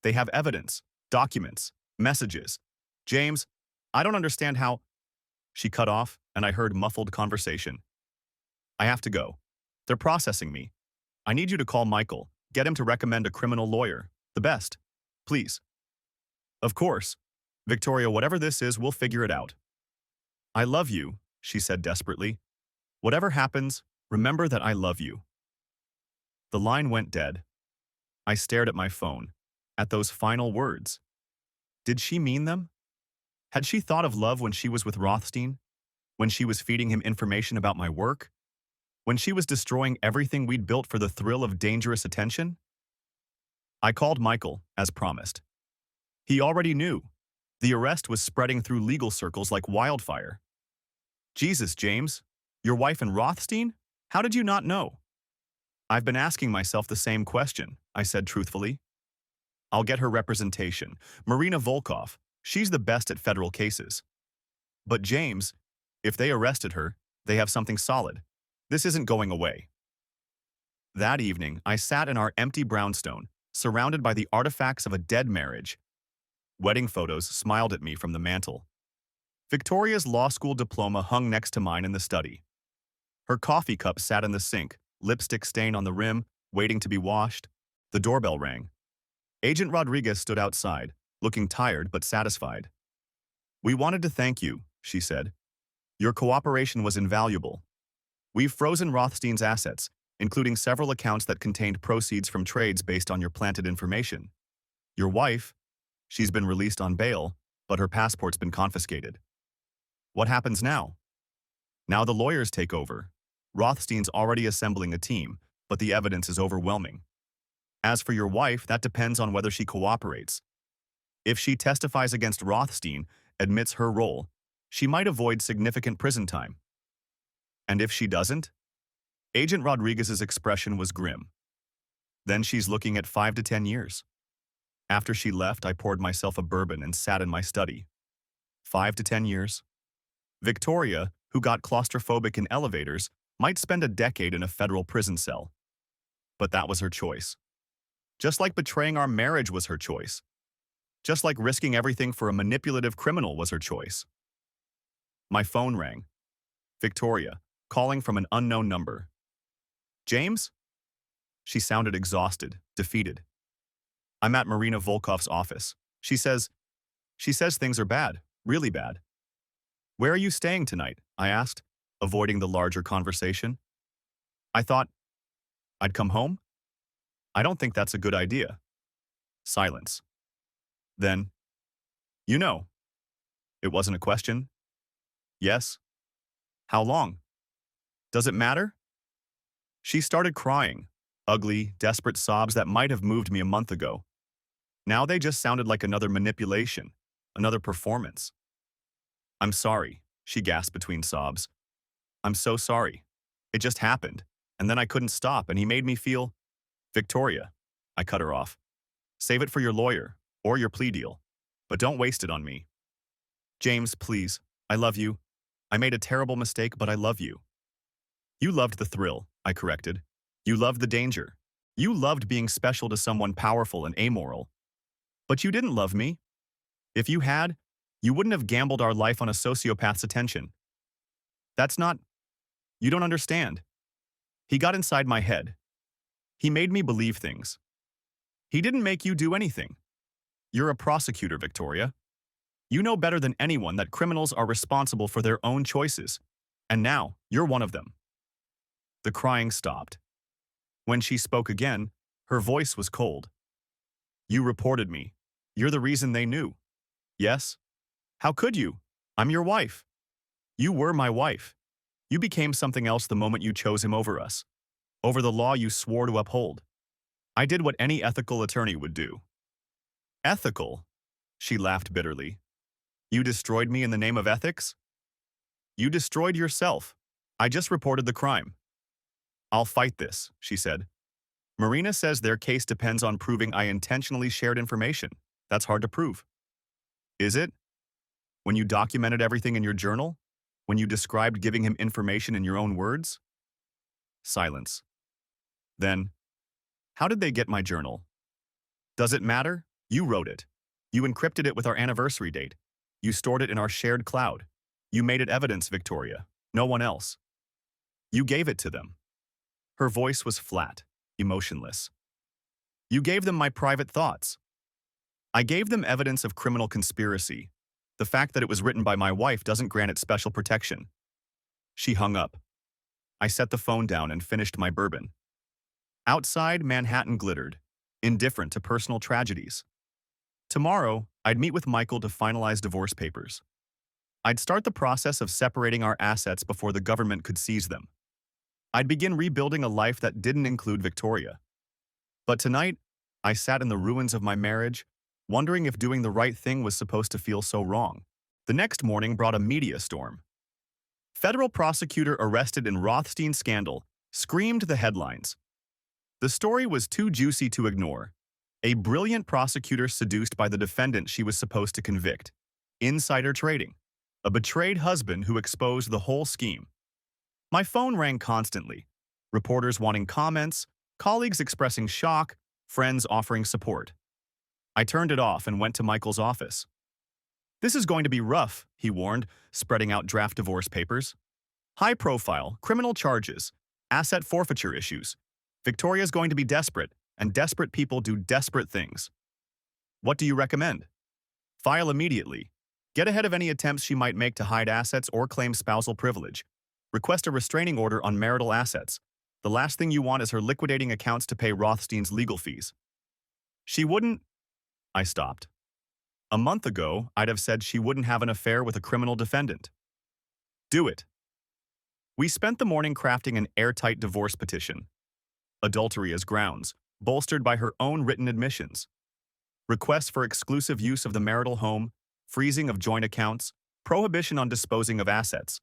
[SPEAKER 1] They have evidence, documents, messages. James, I don't understand how. She cut off, and I heard muffled conversation. I have to go. They're processing me. I need you to call Michael, get him to recommend a criminal lawyer. The best. Please. Of course. Victoria, whatever this is, we'll figure it out. I love you, she said desperately. Whatever happens, remember that I love you. The line went dead. I stared at my phone, at those final words. Did she mean them? Had she thought of love when she was with Rothstein? When she was feeding him information about my work? When she was destroying everything we'd built for the thrill of dangerous attention? I called Michael, as promised. He already knew. The arrest was spreading through legal circles like wildfire. Jesus, James, your wife and Rothstein? How did you not know? I've been asking myself the same question, I said truthfully. I'll get her representation. Marina Volkov, she's the best at federal cases. But James, if they arrested her, they have something solid. This isn't going away. That evening, I sat in our empty brownstone, surrounded by the artifacts of a dead marriage. Wedding photos smiled at me from the mantel. Victoria's law school diploma hung next to mine in the study. Her coffee cup sat in the sink, lipstick stain on the rim, waiting to be washed. The doorbell rang. Agent Rodriguez stood outside, looking tired but satisfied. We wanted to thank you, she said. Your cooperation was invaluable. We've frozen Rothstein's assets, including several accounts that contained proceeds from trades based on your planted information. Your wife, she's been released on bail, but her passport's been confiscated. What happens now? Now the lawyers take over. Rothstein's already assembling a team, but the evidence is overwhelming. As for your wife, that depends on whether she cooperates. If she testifies against Rothstein, admits her role, she might avoid significant prison time. And if she doesn't? Agent Rodriguez's expression was grim. Then she's looking at 5 to 10 years. After she left, I poured myself a bourbon and sat in my study. 5 to 10 years. Victoria, who got claustrophobic in elevators, might spend a decade in a federal prison cell. But that was her choice. Just like betraying our marriage was her choice. Just like risking everything for a manipulative criminal was her choice. My phone rang. Victoria, calling from an unknown number. James? She sounded exhausted, defeated. I'm at Marina Volkov's office. She says things are bad, really bad. Where are you staying tonight? I asked, avoiding the larger conversation. I thought I'd come home? I don't think that's a good idea. Silence. Then, you know. It wasn't a question. Yes. How long? Does it matter? She started crying, ugly, desperate sobs that might have moved me a month ago. Now they just sounded like another manipulation, another performance. I'm sorry, she gasped between sobs. I'm so sorry. It just happened, and then I couldn't stop, and he made me feel… Victoria, I cut her off. Save it for your lawyer, or your plea deal, but don't waste it on me. James, please, I love you. I made a terrible mistake, but I love you. You loved the thrill, I corrected. You loved the danger. You loved being special to someone powerful and amoral. But you didn't love me. If you had, you wouldn't have gambled our life on a sociopath's attention. That's not… You don't understand. He got inside my head. He made me believe things. He didn't make you do anything. You're a prosecutor, Victoria. You know better than anyone that criminals are responsible for their own choices, and now you're one of them. The crying stopped. When she spoke again, her voice was cold. You reported me. You're the reason they knew. Yes? How could you? I'm your wife. You were my wife. You became something else the moment you chose him over us, over the law you swore to uphold. I did what any ethical attorney would do. Ethical? She laughed bitterly. You destroyed me in the name of ethics? You destroyed yourself. I just reported the crime. I'll fight this, she said. Marina says their case depends on proving I intentionally shared information. That's hard to prove. Is it? When you documented everything in your journal? When you described giving him information in your own words? Silence. Then, how did they get my journal? Does it matter? You wrote it. You encrypted it with our anniversary date. You stored it in our shared cloud. You made it evidence, Victoria. No one else. You gave it to them. Her voice was flat, emotionless. You gave them my private thoughts. I gave them evidence of criminal conspiracy. The fact that it was written by my wife doesn't grant it special protection. She hung up. I set the phone down and finished my bourbon. Outside, Manhattan glittered, indifferent to personal tragedies. Tomorrow, I'd meet with Michael to finalize divorce papers. I'd start the process of separating our assets before the government could seize them. I'd begin rebuilding a life that didn't include Victoria. But tonight, I sat in the ruins of my marriage, wondering if doing the right thing was supposed to feel so wrong. The next morning brought a media storm. Federal prosecutor arrested in Rothstein scandal screamed the headlines. The story was too juicy to ignore. A brilliant prosecutor seduced by the defendant she was supposed to convict. Insider trading. A betrayed husband who exposed the whole scheme. My phone rang constantly. Reporters wanting comments, colleagues expressing shock, friends offering support. I turned it off and went to Michael's office. This is going to be rough, he warned, spreading out draft divorce papers. High profile, criminal charges, asset forfeiture issues. Victoria's going to be desperate, and desperate people do desperate things. What do you recommend? File immediately. Get ahead of any attempts she might make to hide assets or claim spousal privilege. Request a restraining order on marital assets. The last thing you want is her liquidating accounts to pay Rothstein's legal fees. She wouldn't... I stopped. A month ago, I'd have said she wouldn't have an affair with a criminal defendant. Do it. We spent the morning crafting an airtight divorce petition. Adultery as grounds, bolstered by her own written admissions. Requests for exclusive use of the marital home, freezing of joint accounts, prohibition on disposing of assets.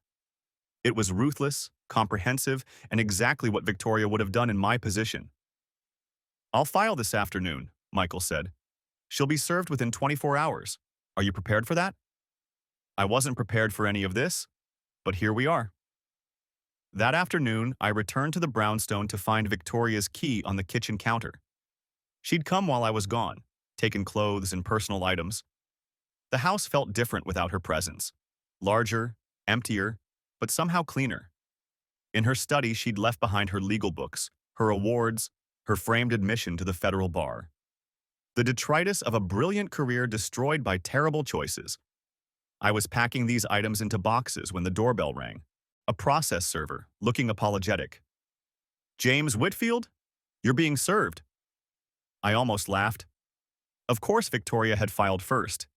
[SPEAKER 1] It was ruthless, comprehensive, and exactly what Victoria would have done in my position. I'll file this afternoon, Michael said. She'll be served within 24 hours. Are you prepared for that? I wasn't prepared for any of this, but here we are. That afternoon, I returned to the brownstone to find Victoria's key on the kitchen counter. She'd come while I was gone, taken clothes and personal items. The house felt different without her presence. Larger, emptier, but somehow cleaner. In her study, she'd left behind her legal books, her awards, her framed admission to the federal bar. The detritus of a brilliant career destroyed by terrible choices. I was packing these items into boxes when the doorbell rang. A process server, looking apologetic. James Whitfield? You're being served. I almost laughed. Of course Victoria had filed first.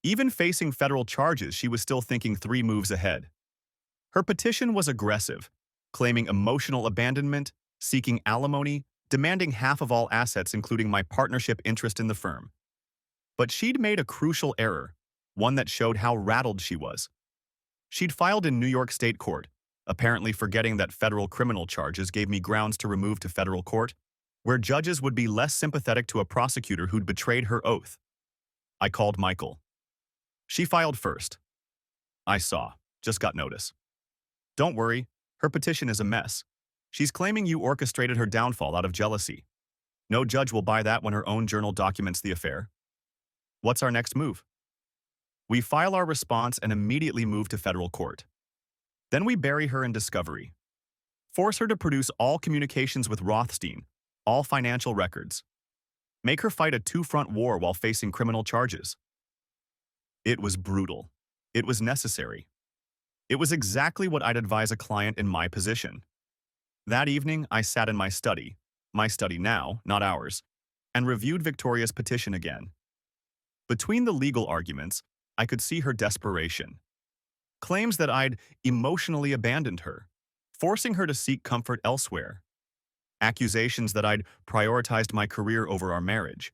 [SPEAKER 1] Even facing federal charges, she was still thinking 3 moves ahead. Her petition was aggressive, claiming emotional abandonment, seeking alimony, demanding half of all assets including my partnership interest in the firm. But she'd made a crucial error, one that showed how rattled she was. She'd filed in New York State Court, apparently forgetting that federal criminal charges gave me grounds to remove to federal court, where judges would be less sympathetic to a prosecutor who'd betrayed her oath. I called Michael. She filed first. I saw, just got notice. Don't worry, her petition is a mess. She's claiming you orchestrated her downfall out of jealousy. No judge will buy that when her own journal documents the affair. What's our next move? We file our response and immediately move to federal court. Then we bury her in discovery. Force her to produce all communications with Rothstein, all financial records. Make her fight a 2-front war while facing criminal charges. It was brutal. It was necessary. It was exactly what I'd advise a client in my position. That evening, I sat in my study now, not ours, and reviewed Victoria's petition again. Between the legal arguments, I could see her desperation. Claims that I'd emotionally abandoned her, forcing her to seek comfort elsewhere. Accusations that I'd prioritized my career over our marriage.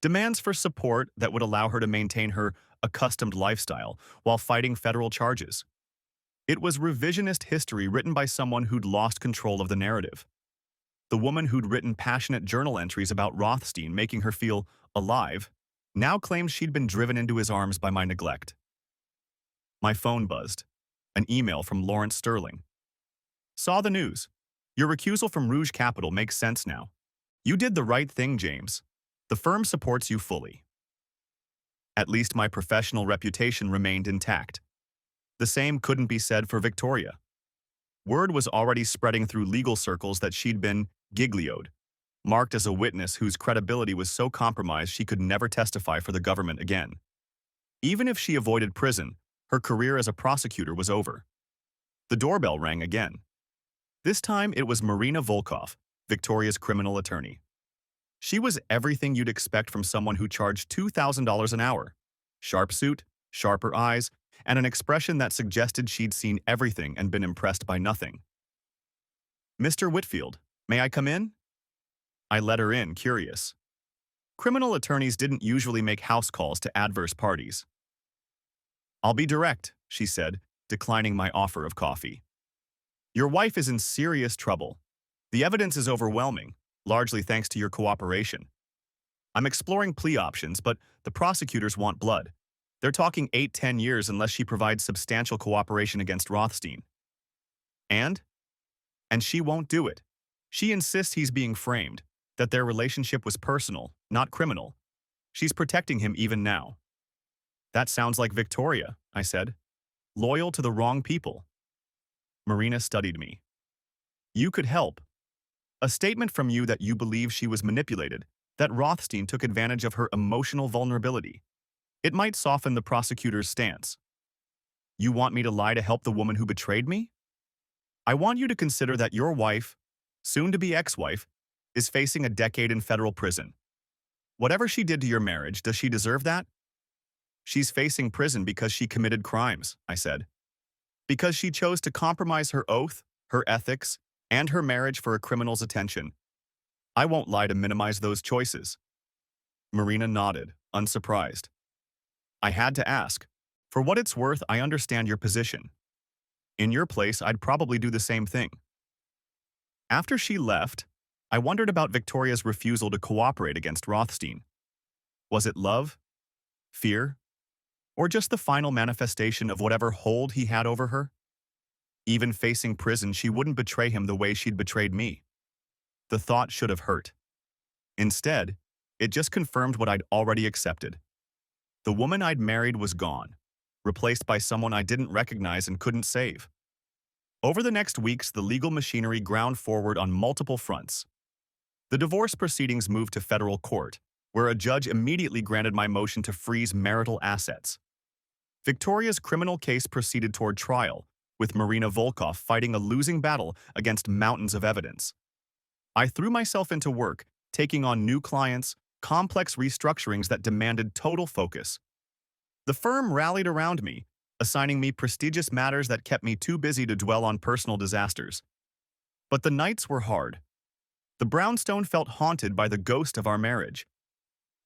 [SPEAKER 1] Demands for support that would allow her to maintain her accustomed lifestyle while fighting federal charges. It was revisionist history written by someone who'd lost control of the narrative. The woman who'd written passionate journal entries about Rothstein making her feel alive now claimed she'd been driven into his arms by my neglect. My phone buzzed. An email from Lawrence Sterling. Saw the news. Your recusal from Rouge Capital makes sense now. You did the right thing, James. The firm supports you fully. At least my professional reputation remained intact. The same couldn't be said for Victoria. Word was already spreading through legal circles that she'd been giglioed, marked as a witness whose credibility was so compromised she could never testify for the government again. Even if she avoided prison, her career as a prosecutor was over. The doorbell rang again. This time it was Marina Volkov, Victoria's criminal attorney. She was everything you'd expect from someone who charged $2,000 an hour. Sharp suit, sharper eyes, and an expression that suggested she'd seen everything and been impressed by nothing. Mr. Whitfield, may I come in? I let her in, curious. Criminal attorneys didn't usually make house calls to adverse parties. I'll be direct, she said, declining my offer of coffee. Your wife is in serious trouble. The evidence is overwhelming, largely thanks to your cooperation. I'm exploring plea options, but the prosecutors want blood. They're talking 8-10 years unless she provides substantial cooperation against Rothstein. And she won't do it. She insists he's being framed, that their relationship was personal, not criminal. She's protecting him even now. That sounds like Victoria, I said. Loyal to the wrong people. Marina studied me. You could help. A statement from you that you believe she was manipulated, that Rothstein took advantage of her emotional vulnerability. It might soften the prosecutor's stance. You want me to lie to help the woman who betrayed me? I want you to consider that your wife, soon-to-be ex-wife, is facing a decade in federal prison. Whatever she did to your marriage, does she deserve that? She's facing prison because she committed crimes, I said. Because she chose to compromise her oath, her ethics, and her marriage for a criminal's attention. I won't lie to minimize those choices. Marina nodded, unsurprised. I had to ask. For what it's worth, I understand your position. In your place, I'd probably do the same thing. After she left, I wondered about Victoria's refusal to cooperate against Rothstein. Was it love? Fear? Or just the final manifestation of whatever hold he had over her? Even facing prison, she wouldn't betray him the way she'd betrayed me. The thought should have hurt. Instead, it just confirmed what I'd already accepted. The woman I'd married was gone, replaced by someone I didn't recognize and couldn't save. Over the next weeks, the legal machinery ground forward on multiple fronts. The divorce proceedings moved to federal court, where a judge immediately granted my motion to freeze marital assets. Victoria's criminal case proceeded toward trial, with Marina Volkov fighting a losing battle against mountains of evidence. I threw myself into work, taking on new clients, complex restructurings that demanded total focus. The firm rallied around me, assigning me prestigious matters that kept me too busy to dwell on personal disasters. But the nights were hard. The brownstone felt haunted by the ghost of our marriage.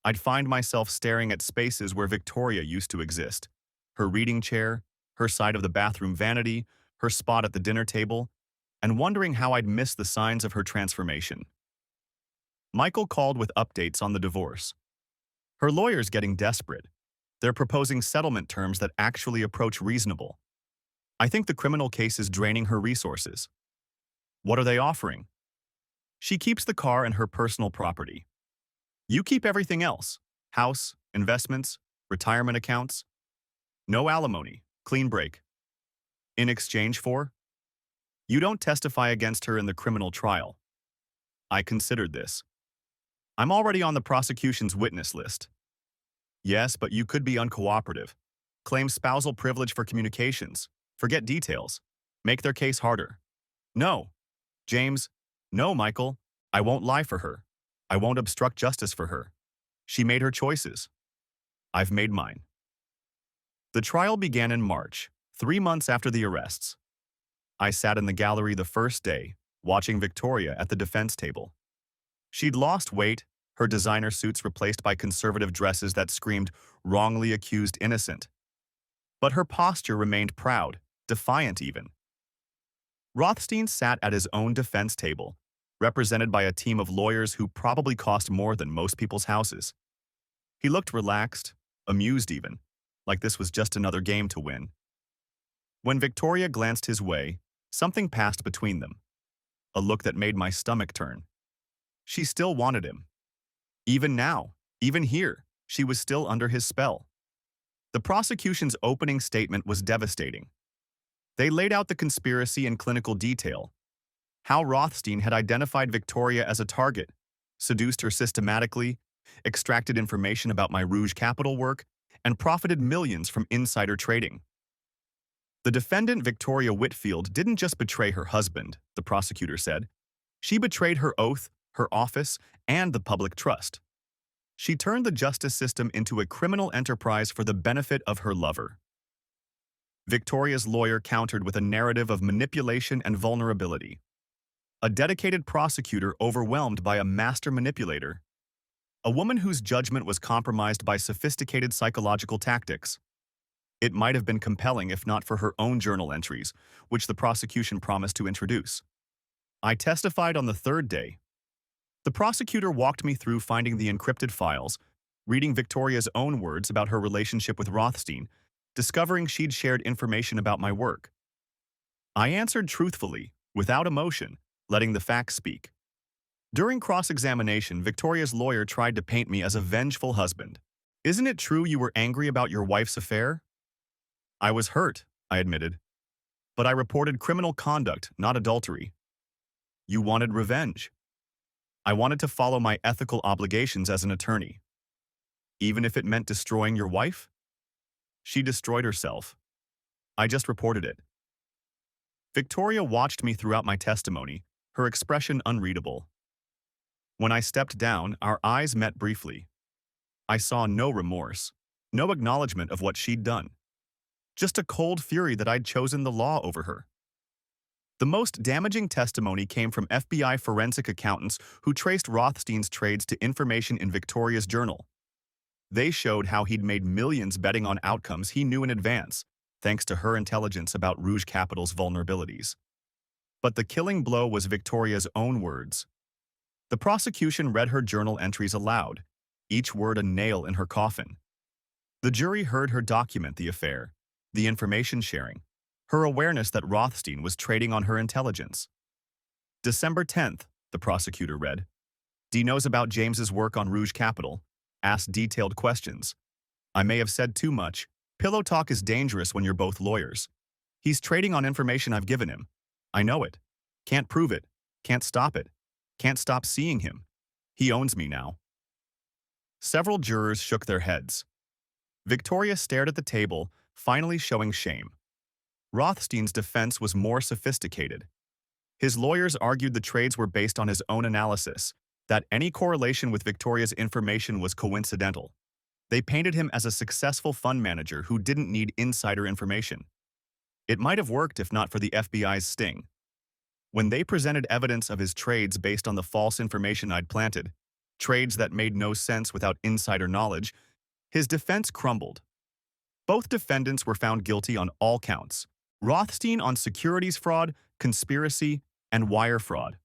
[SPEAKER 1] I'd find myself staring at spaces where Victoria used to exist. Her reading chair, her side of the bathroom vanity, her spot at the dinner table, and wondering how I'd missed the signs of her transformation. Michael called with updates on the divorce. Her lawyer's getting desperate. They're proposing settlement terms that actually approach reasonable. I think the criminal case is draining her resources. What are they offering? She keeps the car and her personal property. You keep everything else: house, investments, retirement accounts. No alimony, clean break. In exchange for? You don't testify against her in the criminal trial. I considered this. I'm already on the prosecution's witness list. Yes, but you could be uncooperative. Claim spousal privilege for communications. Forget details. Make their case harder. No. James. No, Michael. I won't lie for her. I won't obstruct justice for her. She made her choices. I've made mine. The trial began in March, 3 months after the arrests. I sat in the gallery the first day, watching Victoria at the defense table. She'd lost weight, her designer suits replaced by conservative dresses that screamed wrongly accused innocent. But her posture remained proud, defiant even. Rothstein sat at his own defense table, represented by a team of lawyers who probably cost more than most people's houses. He looked relaxed, amused even, like this was just another game to win. When Victoria glanced his way, something passed between them, a look that made my stomach turn. She still wanted him. Even now, even here, she was still under his spell. The prosecution's opening statement was devastating. They laid out the conspiracy in clinical detail, how Rothstein had identified Victoria as a target, seduced her systematically, extracted information about my Rouge Capital work, and profited millions from insider trading. The defendant, Victoria Whitfield, didn't just betray her husband, the prosecutor said. She betrayed her oath, her office, and the public trust. She turned the justice system into a criminal enterprise for the benefit of her lover. Victoria's lawyer countered with a narrative of manipulation and vulnerability. A dedicated prosecutor overwhelmed by a master manipulator. A woman whose judgment was compromised by sophisticated psychological tactics. It might have been compelling if not for her own journal entries, which the prosecution promised to introduce. I testified on the third day. The prosecutor walked me through finding the encrypted files, reading Victoria's own words about her relationship with Rothstein, discovering she'd shared information about my work. I answered truthfully, without emotion, letting the facts speak. During cross-examination, Victoria's lawyer tried to paint me as a vengeful husband. "Isn't it true you were angry about your wife's affair?" "I was hurt," I admitted. "But I reported criminal conduct, not adultery." "You wanted revenge." "I wanted to follow my ethical obligations as an attorney." "Even if it meant destroying your wife?" "She destroyed herself. I just reported it." Victoria watched me throughout my testimony, her expression unreadable. When I stepped down, our eyes met briefly. I saw no remorse, no acknowledgement of what she'd done. Just a cold fury that I'd chosen the law over her. The most damaging testimony came from FBI forensic accountants who traced Rothstein's trades to information in Victoria's journal. They showed how he'd made millions betting on outcomes he knew in advance, thanks to her intelligence about Rouge Capital's vulnerabilities. But the killing blow was Victoria's own words. The prosecution read her journal entries aloud, each word a nail in her coffin. The jury heard her document the affair, the information sharing, her awareness that Rothstein was trading on her intelligence. December 10th, the prosecutor read. "D knows about James's work on Rouge Capital, asked detailed questions. I may have said too much. Pillow talk is dangerous when you're both lawyers. He's trading on information I've given him. I know it. Can't prove it. Can't stop it. Can't stop seeing him. He owns me now." Several jurors shook their heads. Victoria stared at the table, finally showing shame. Rothstein's defense was more sophisticated. His lawyers argued the trades were based on his own analysis, that any correlation with Victoria's information was coincidental. They painted him as a successful fund manager who didn't need insider information. It might have worked if not for the FBI's sting. When they presented evidence of his trades based on the false information I'd planted, trades that made no sense without insider knowledge, his defense crumbled. Both defendants were found guilty on all counts. Rothstein on securities fraud, conspiracy, and wire fraud.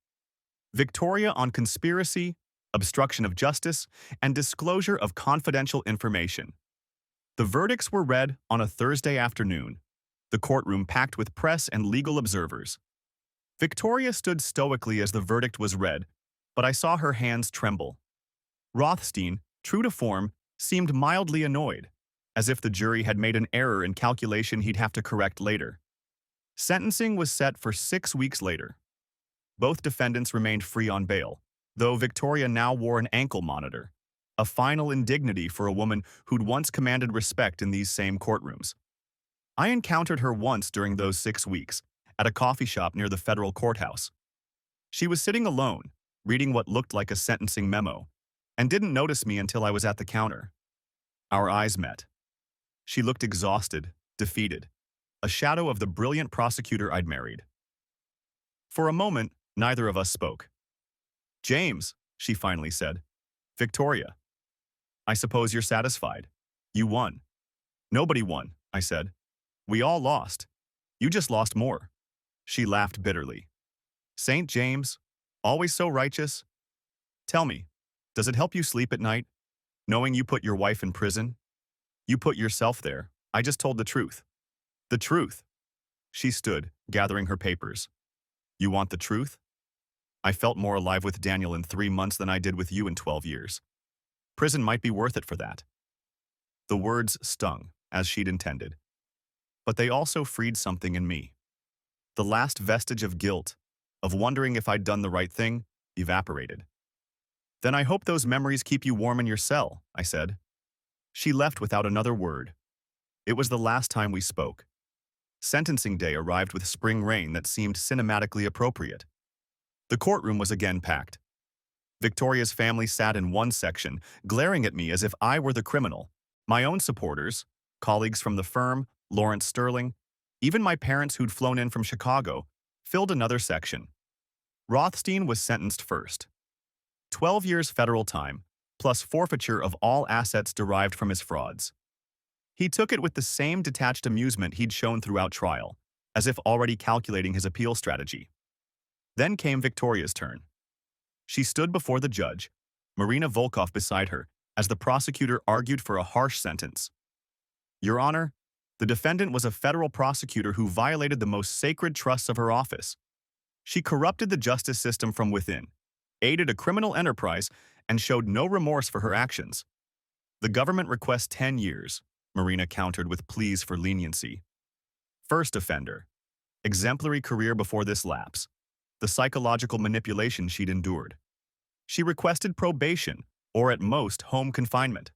[SPEAKER 1] Victoria on conspiracy, obstruction of justice, and disclosure of confidential information. The verdicts were read on a Thursday afternoon, the courtroom packed with press and legal observers. Victoria stood stoically as the verdict was read, but I saw her hands tremble. Rothstein, true to form, seemed mildly annoyed, as if the jury had made an error in calculation he'd have to correct later. Sentencing was set for 6 weeks later. Both defendants remained free on bail, though Victoria now wore an ankle monitor, a final indignity for a woman who'd once commanded respect in these same courtrooms. I encountered her once during those 6 weeks, at a coffee shop near the federal courthouse. She was sitting alone, reading what looked like a sentencing memo, and didn't notice me until I was at the counter. Our eyes met. She looked exhausted, defeated, a shadow of the brilliant prosecutor I'd married. For a moment, neither of us spoke. "James," she finally said. "Victoria. I suppose you're satisfied. You won." "Nobody won," I said. "We all lost. You just lost more." She laughed bitterly. "Saint James, always so righteous. Tell me, does it help you sleep at night?" Knowing you put your wife in prison, you put yourself there. I just told the truth. The truth. She stood, gathering her papers. You want the truth? I felt more alive with Daniel in 3 months than I did with you in 12 years. Prison might be worth it for that. The words stung, as she'd intended. But they also freed something in me. The last vestige of guilt, of wondering if I'd done the right thing, evaporated. Then I hope those memories keep you warm in your cell, I said. She left without another word. It was the last time we spoke. Sentencing day arrived with spring rain that seemed cinematically appropriate. The courtroom was again packed. Victoria's family sat in one section, glaring at me as if I were the criminal. My own supporters, colleagues from the firm, Lawrence Sterling, even my parents who'd flown in from Chicago, filled another section. Rothstein was sentenced first. 12 years federal time, plus forfeiture of all assets derived from his frauds. He took it with the same detached amusement he'd shown throughout trial, as if already calculating his appeal strategy. Then came Victoria's turn. She stood before the judge, Marina Volkov beside her, as the prosecutor argued for a harsh sentence. Your Honor, the defendant was a federal prosecutor who violated the most sacred trusts of her office. She corrupted the justice system from within, aided a criminal enterprise, and showed no remorse for her actions. The government requests 10 years, Marina countered with pleas for leniency. First offender. Exemplary career before this lapse. The psychological manipulation she'd endured. She requested probation, or at most home confinement.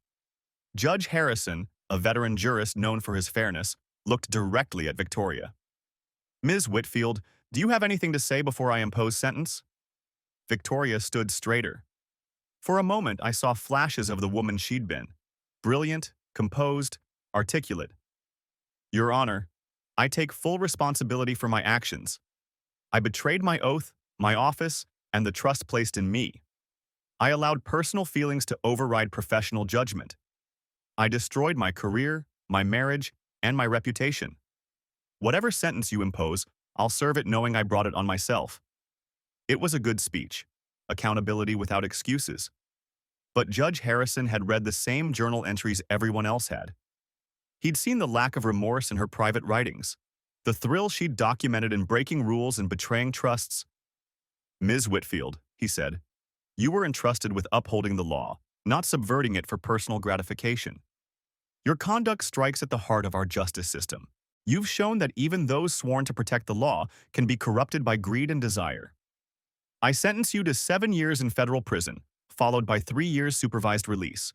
[SPEAKER 1] Judge Harrison, a veteran jurist known for his fairness, looked directly at Victoria. Ms. Whitfield, do you have anything to say before I impose sentence? Victoria stood straighter. For a moment, I saw flashes of the woman she'd been. Brilliant, composed, articulate. Your Honor, I take full responsibility for my actions. I betrayed my oath, my office, and the trust placed in me. I allowed personal feelings to override professional judgment. I destroyed my career, my marriage, and my reputation. Whatever sentence you impose, I'll serve it knowing I brought it on myself. It was a good speech. Accountability without excuses. But Judge Harrison had read the same journal entries everyone else had. He'd seen the lack of remorse in her private writings, the thrill she'd documented in breaking rules and betraying trusts. Ms. Whitfield, he said, you were entrusted with upholding the law, not subverting it for personal gratification. Your conduct strikes at the heart of our justice system. You've shown that even those sworn to protect the law can be corrupted by greed and desire. I sentence you to 7 years in federal prison, followed by 3 years supervised release.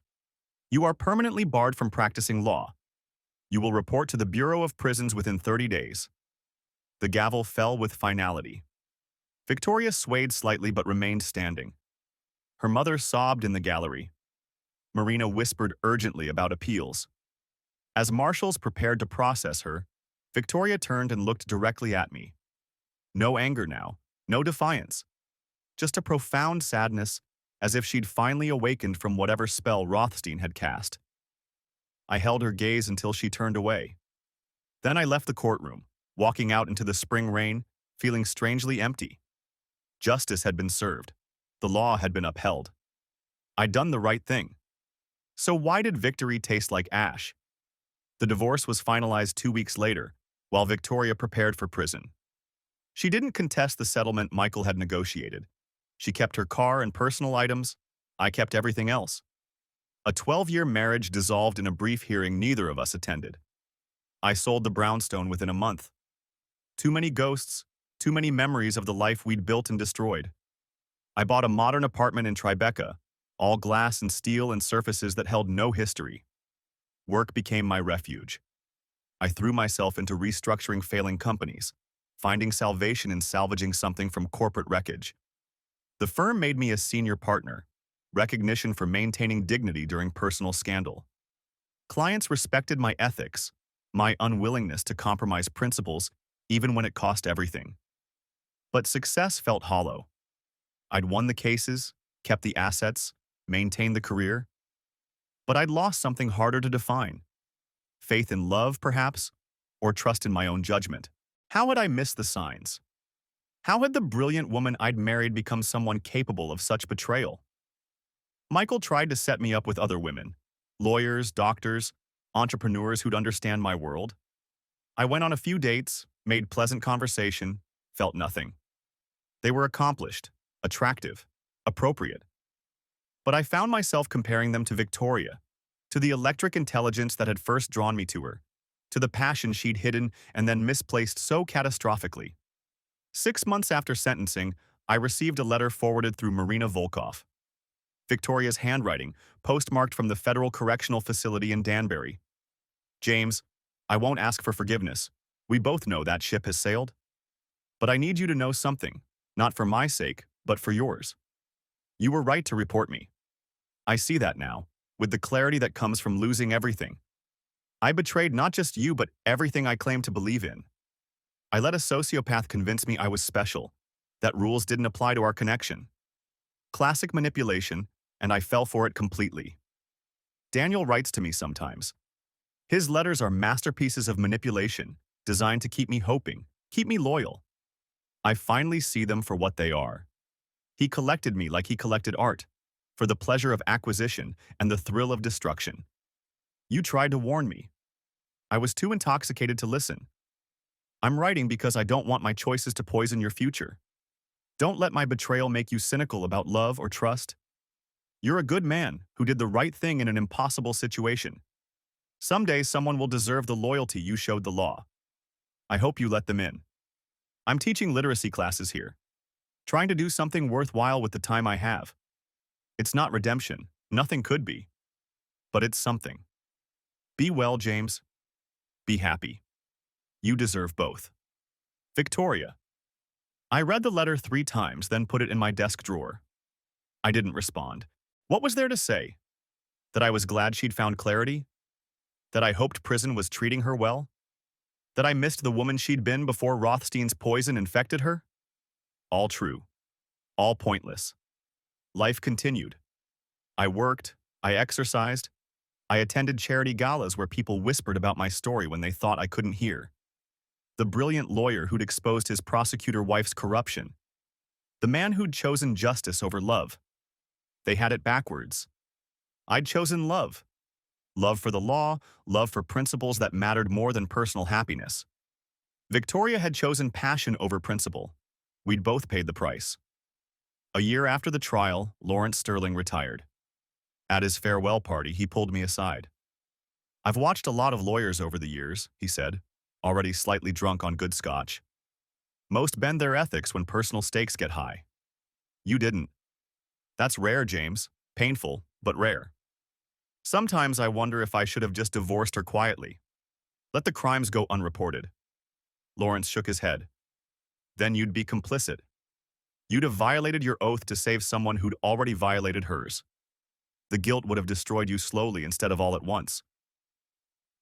[SPEAKER 1] You are permanently barred from practicing law. You will report to the Bureau of Prisons within 30 days. The gavel fell with finality. Victoria swayed slightly but remained standing. Her mother sobbed in the gallery. Marina whispered urgently about appeals. As marshals prepared to process her, Victoria turned and looked directly at me. No anger now, no defiance. Just a profound sadness, as if she'd finally awakened from whatever spell Rothstein had cast. I held her gaze until she turned away. Then I left the courtroom, walking out into the spring rain, feeling strangely empty. Justice had been served. The law had been upheld. I'd done the right thing. So why did victory taste like ash? The divorce was finalized 2 weeks later, while Victoria prepared for prison. She didn't contest the settlement Michael had negotiated. She kept her car and personal items. I kept everything else. A 12-year marriage dissolved in a brief hearing neither of us attended. I sold the brownstone within a month. Too many ghosts, too many memories of the life we'd built and destroyed. I bought a modern apartment in Tribeca, all glass and steel and surfaces that held no history. Work became my refuge. I threw myself into restructuring failing companies, finding salvation in salvaging something from corporate wreckage. The firm made me a senior partner, recognition for maintaining dignity during personal scandal. Clients respected my ethics, my unwillingness to compromise principles, even when it cost everything. But success felt hollow. I'd won the cases, kept the assets, maintained the career. But I'd lost something harder to define. Faith in love, perhaps, or trust in my own judgment. How had I missed the signs? How had the brilliant woman I'd married become someone capable of such betrayal? Michael tried to set me up with other women, lawyers, doctors, entrepreneurs who'd understand my world. I went on a few dates, made pleasant conversation, felt nothing. They were accomplished, attractive, appropriate. But I found myself comparing them to Victoria, to the electric intelligence that had first drawn me to her, to the passion she'd hidden and then misplaced so catastrophically. 6 months after sentencing, I received a letter forwarded through Marina Volkov. Victoria's handwriting, postmarked from the Federal Correctional Facility in Danbury. James, I won't ask for forgiveness. We both know that ship has sailed. But I need you to know something, not for my sake, but for yours. You were right to report me. I see that now, with the clarity that comes from losing everything. I betrayed not just you, but everything I claimed to believe in. I let a sociopath convince me I was special, that rules didn't apply to our connection. Classic manipulation, and I fell for it completely. Daniel writes to me sometimes. His letters are masterpieces of manipulation, designed to keep me hoping, keep me loyal. I finally see them for what they are. He collected me like he collected art, for the pleasure of acquisition and the thrill of destruction. You tried to warn me. I was too intoxicated to listen. I'm writing because I don't want my choices to poison your future. Don't let my betrayal make you cynical about love or trust. You're a good man who did the right thing in an impossible situation. Someday someone will deserve the loyalty you showed the law. I hope you let them in. I'm teaching literacy classes here, trying to do something worthwhile with the time I have. It's not redemption, nothing could be. But it's something. Be well, James. Be happy. You deserve both. Victoria. I read the letter 3 times, then put it in my desk drawer. I didn't respond. What was there to say? That I was glad she'd found clarity? That I hoped prison was treating her well? That I missed the woman she'd been before Rothstein's poison infected her? All true. All pointless. Life continued. I worked, I exercised, I attended charity galas where people whispered about my story when they thought I couldn't hear. The brilliant lawyer who'd exposed his prosecutor wife's corruption. The man who'd chosen justice over love. They had it backwards. I'd chosen love. Love for the law, love for principles that mattered more than personal happiness. Victoria had chosen passion over principle. We'd both paid the price. A year after the trial, Lawrence Sterling retired. At his farewell party, he pulled me aside. I've watched a lot of lawyers over the years, he said, already slightly drunk on good scotch. Most bend their ethics when personal stakes get high. You didn't. That's rare, James. Painful, but rare. Sometimes I wonder if I should have just divorced her quietly. Let the crimes go unreported. Lawrence shook his head. Then you'd be complicit. You'd have violated your oath to save someone who'd already violated hers. The guilt would have destroyed you slowly instead of all at once.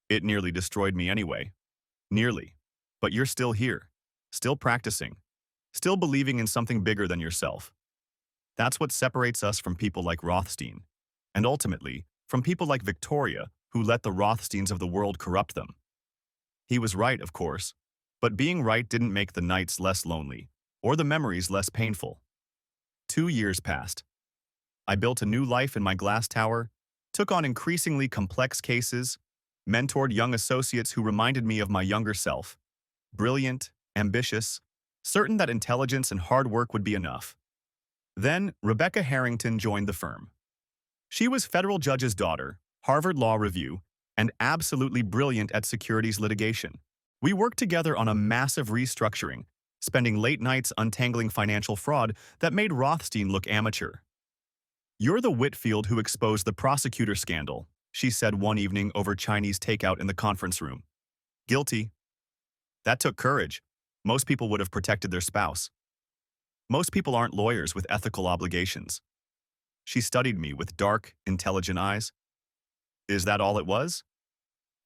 [SPEAKER 1] It nearly destroyed me anyway. Nearly. But you're still here, still practicing, still believing in something bigger than yourself. That's what separates us from people like Rothstein, and ultimately, from people like Victoria, who let the Rothsteins of the world corrupt them. He was right, of course, but being right didn't make the nights less lonely, or the memories less painful. 2 years passed. I built a new life in my glass tower, took on increasingly complex cases, mentored young associates who reminded me of my younger self, brilliant, ambitious, certain that intelligence and hard work would be enough. Then, Rebecca Harrington joined the firm. She was federal judge's daughter, Harvard Law Review, and absolutely brilliant at securities litigation. We worked together on a massive restructuring, spending late nights untangling financial fraud that made Rothstein look amateur. "You're the Whitfield who exposed the prosecutor scandal," she said one evening over Chinese takeout in the conference room. Guilty. That took courage. Most people would have protected their spouse. Most people aren't lawyers with ethical obligations. She studied me with dark, intelligent eyes. Is that all it was?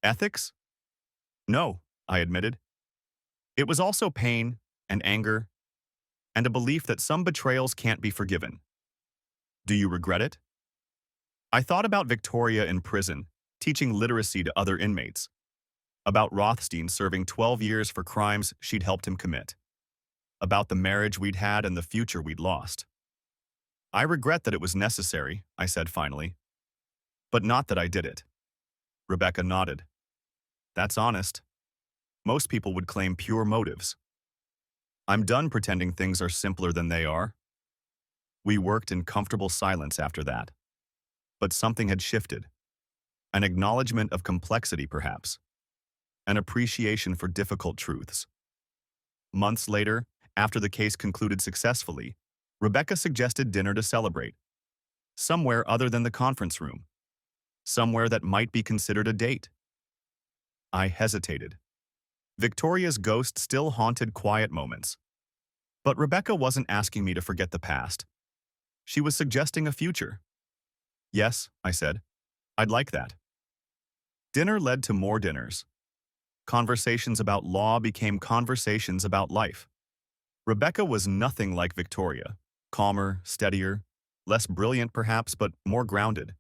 [SPEAKER 1] Ethics? No, I admitted. It was also pain and anger and a belief that some betrayals can't be forgiven. Do you regret it? I thought about Victoria in prison, teaching literacy to other inmates. About Rothstein serving 12 years for crimes she'd helped him commit. About the marriage we'd had and the future we'd lost. I regret that it was necessary, I said finally, but not that I did it. Rebecca nodded. That's honest. Most people would claim pure motives. I'm done pretending things are simpler than they are. We worked in comfortable silence after that. But something had shifted. An acknowledgement of complexity, perhaps. An appreciation for difficult truths. Months later, after the case concluded successfully, Rebecca suggested dinner to celebrate. Somewhere other than the conference room. Somewhere that might be considered a date. I hesitated. Victoria's ghost still haunted quiet moments. But Rebecca wasn't asking me to forget the past. She was suggesting a future. Yes, I said. I'd like that. Dinner led to more dinners. Conversations about law became conversations about life. Rebecca was nothing like Victoria. Calmer, steadier, less brilliant perhaps, but more grounded.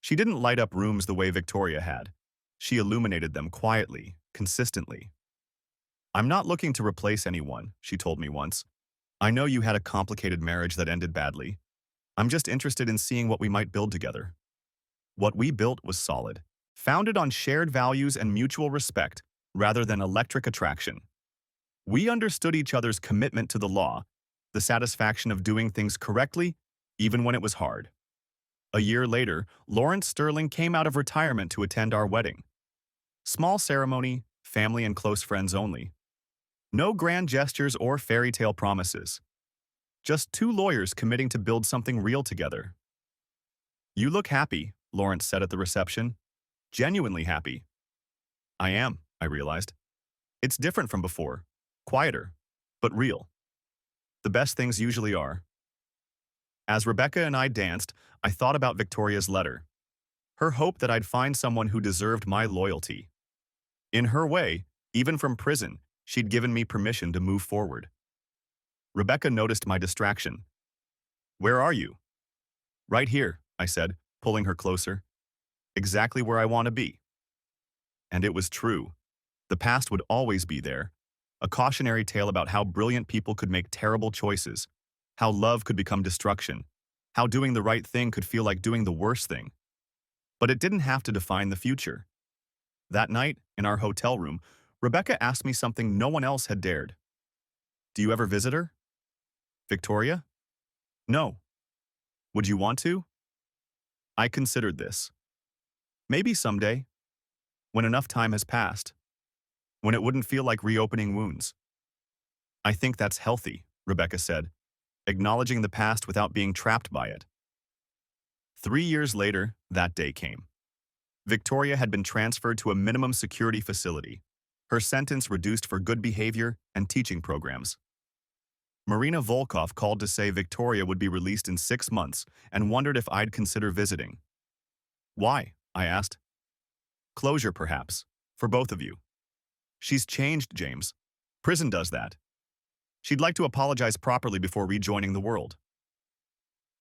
[SPEAKER 1] She didn't light up rooms the way Victoria had. She illuminated them quietly, consistently. I'm not looking to replace anyone, she told me once. I know you had a complicated marriage that ended badly. I'm just interested in seeing what we might build together. What we built was solid, founded on shared values and mutual respect rather than electric attraction. We understood each other's commitment to the law, the satisfaction of doing things correctly, even when it was hard. A year later, Lawrence Sterling came out of retirement to attend our wedding. Small ceremony, family and close friends only. No grand gestures or fairy tale promises. Just two lawyers committing to build something real together. You look happy, Lawrence said at the reception. Genuinely happy. I am, I realized. It's different from before. Quieter, but real. The best things usually are. As Rebecca and I danced, I thought about Victoria's letter. Her hope that I'd find someone who deserved my loyalty. In her way, even from prison, she'd given me permission to move forward. Rebecca noticed my distraction. Where are you? Right here, I said, pulling her closer. Exactly where I want to be. And it was true. The past would always be there. A cautionary tale about how brilliant people could make terrible choices, how love could become destruction, how doing the right thing could feel like doing the worst thing. But it didn't have to define the future. That night, in our hotel room, Rebecca asked me something no one else had dared. Do you ever visit her? Victoria? No. Would you want to? I considered this. Maybe someday, when enough time has passed, when it wouldn't feel like reopening wounds. I think that's healthy, Rebecca said, acknowledging the past without being trapped by it. 3 years later, that day came. Victoria had been transferred to a minimum security facility, her sentence reduced for good behavior and teaching programs. Marina Volkov called to say Victoria would be released in 6 months and wondered if I'd consider visiting. Why? I asked. Closure, perhaps, for both of you. She's changed, James. Prison does that. She'd like to apologize properly before rejoining the world.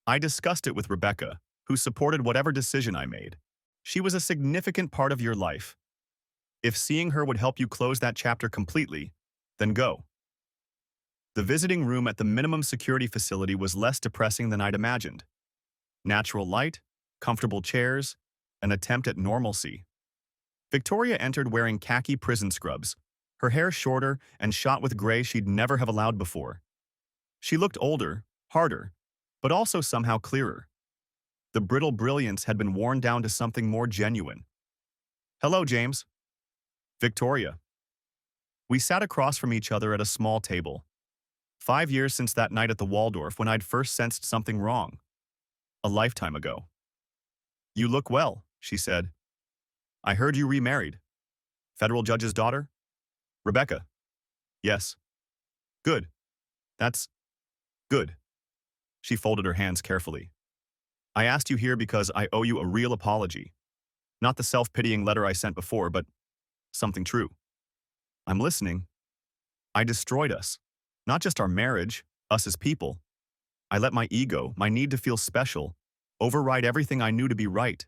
[SPEAKER 1] I discussed it with Rebecca, who supported whatever decision I made. She was a significant part of your life. If seeing her would help you close that chapter completely, then go. The visiting room at the minimum security facility was less depressing than I'd imagined. Natural light, comfortable chairs, an attempt at normalcy. Victoria entered wearing khaki prison scrubs, her hair shorter and shot with gray she'd never have allowed before. She looked older, harder, but also somehow clearer. The brittle brilliance had been worn down to something more genuine. Hello, James. Victoria. We sat across from each other at a small table. 5 years since that night at the Waldorf when I'd first sensed something wrong. A lifetime ago. You look well, she said. I heard you remarried. Federal judge's daughter? Rebecca. Yes. Good. That's good. She folded her hands carefully. I asked you here because I owe you a real apology. Not the self-pitying letter I sent before, but something true. I'm listening. I destroyed us. Not just our marriage, us as people. I let my ego, my need to feel special, override everything I knew to be right.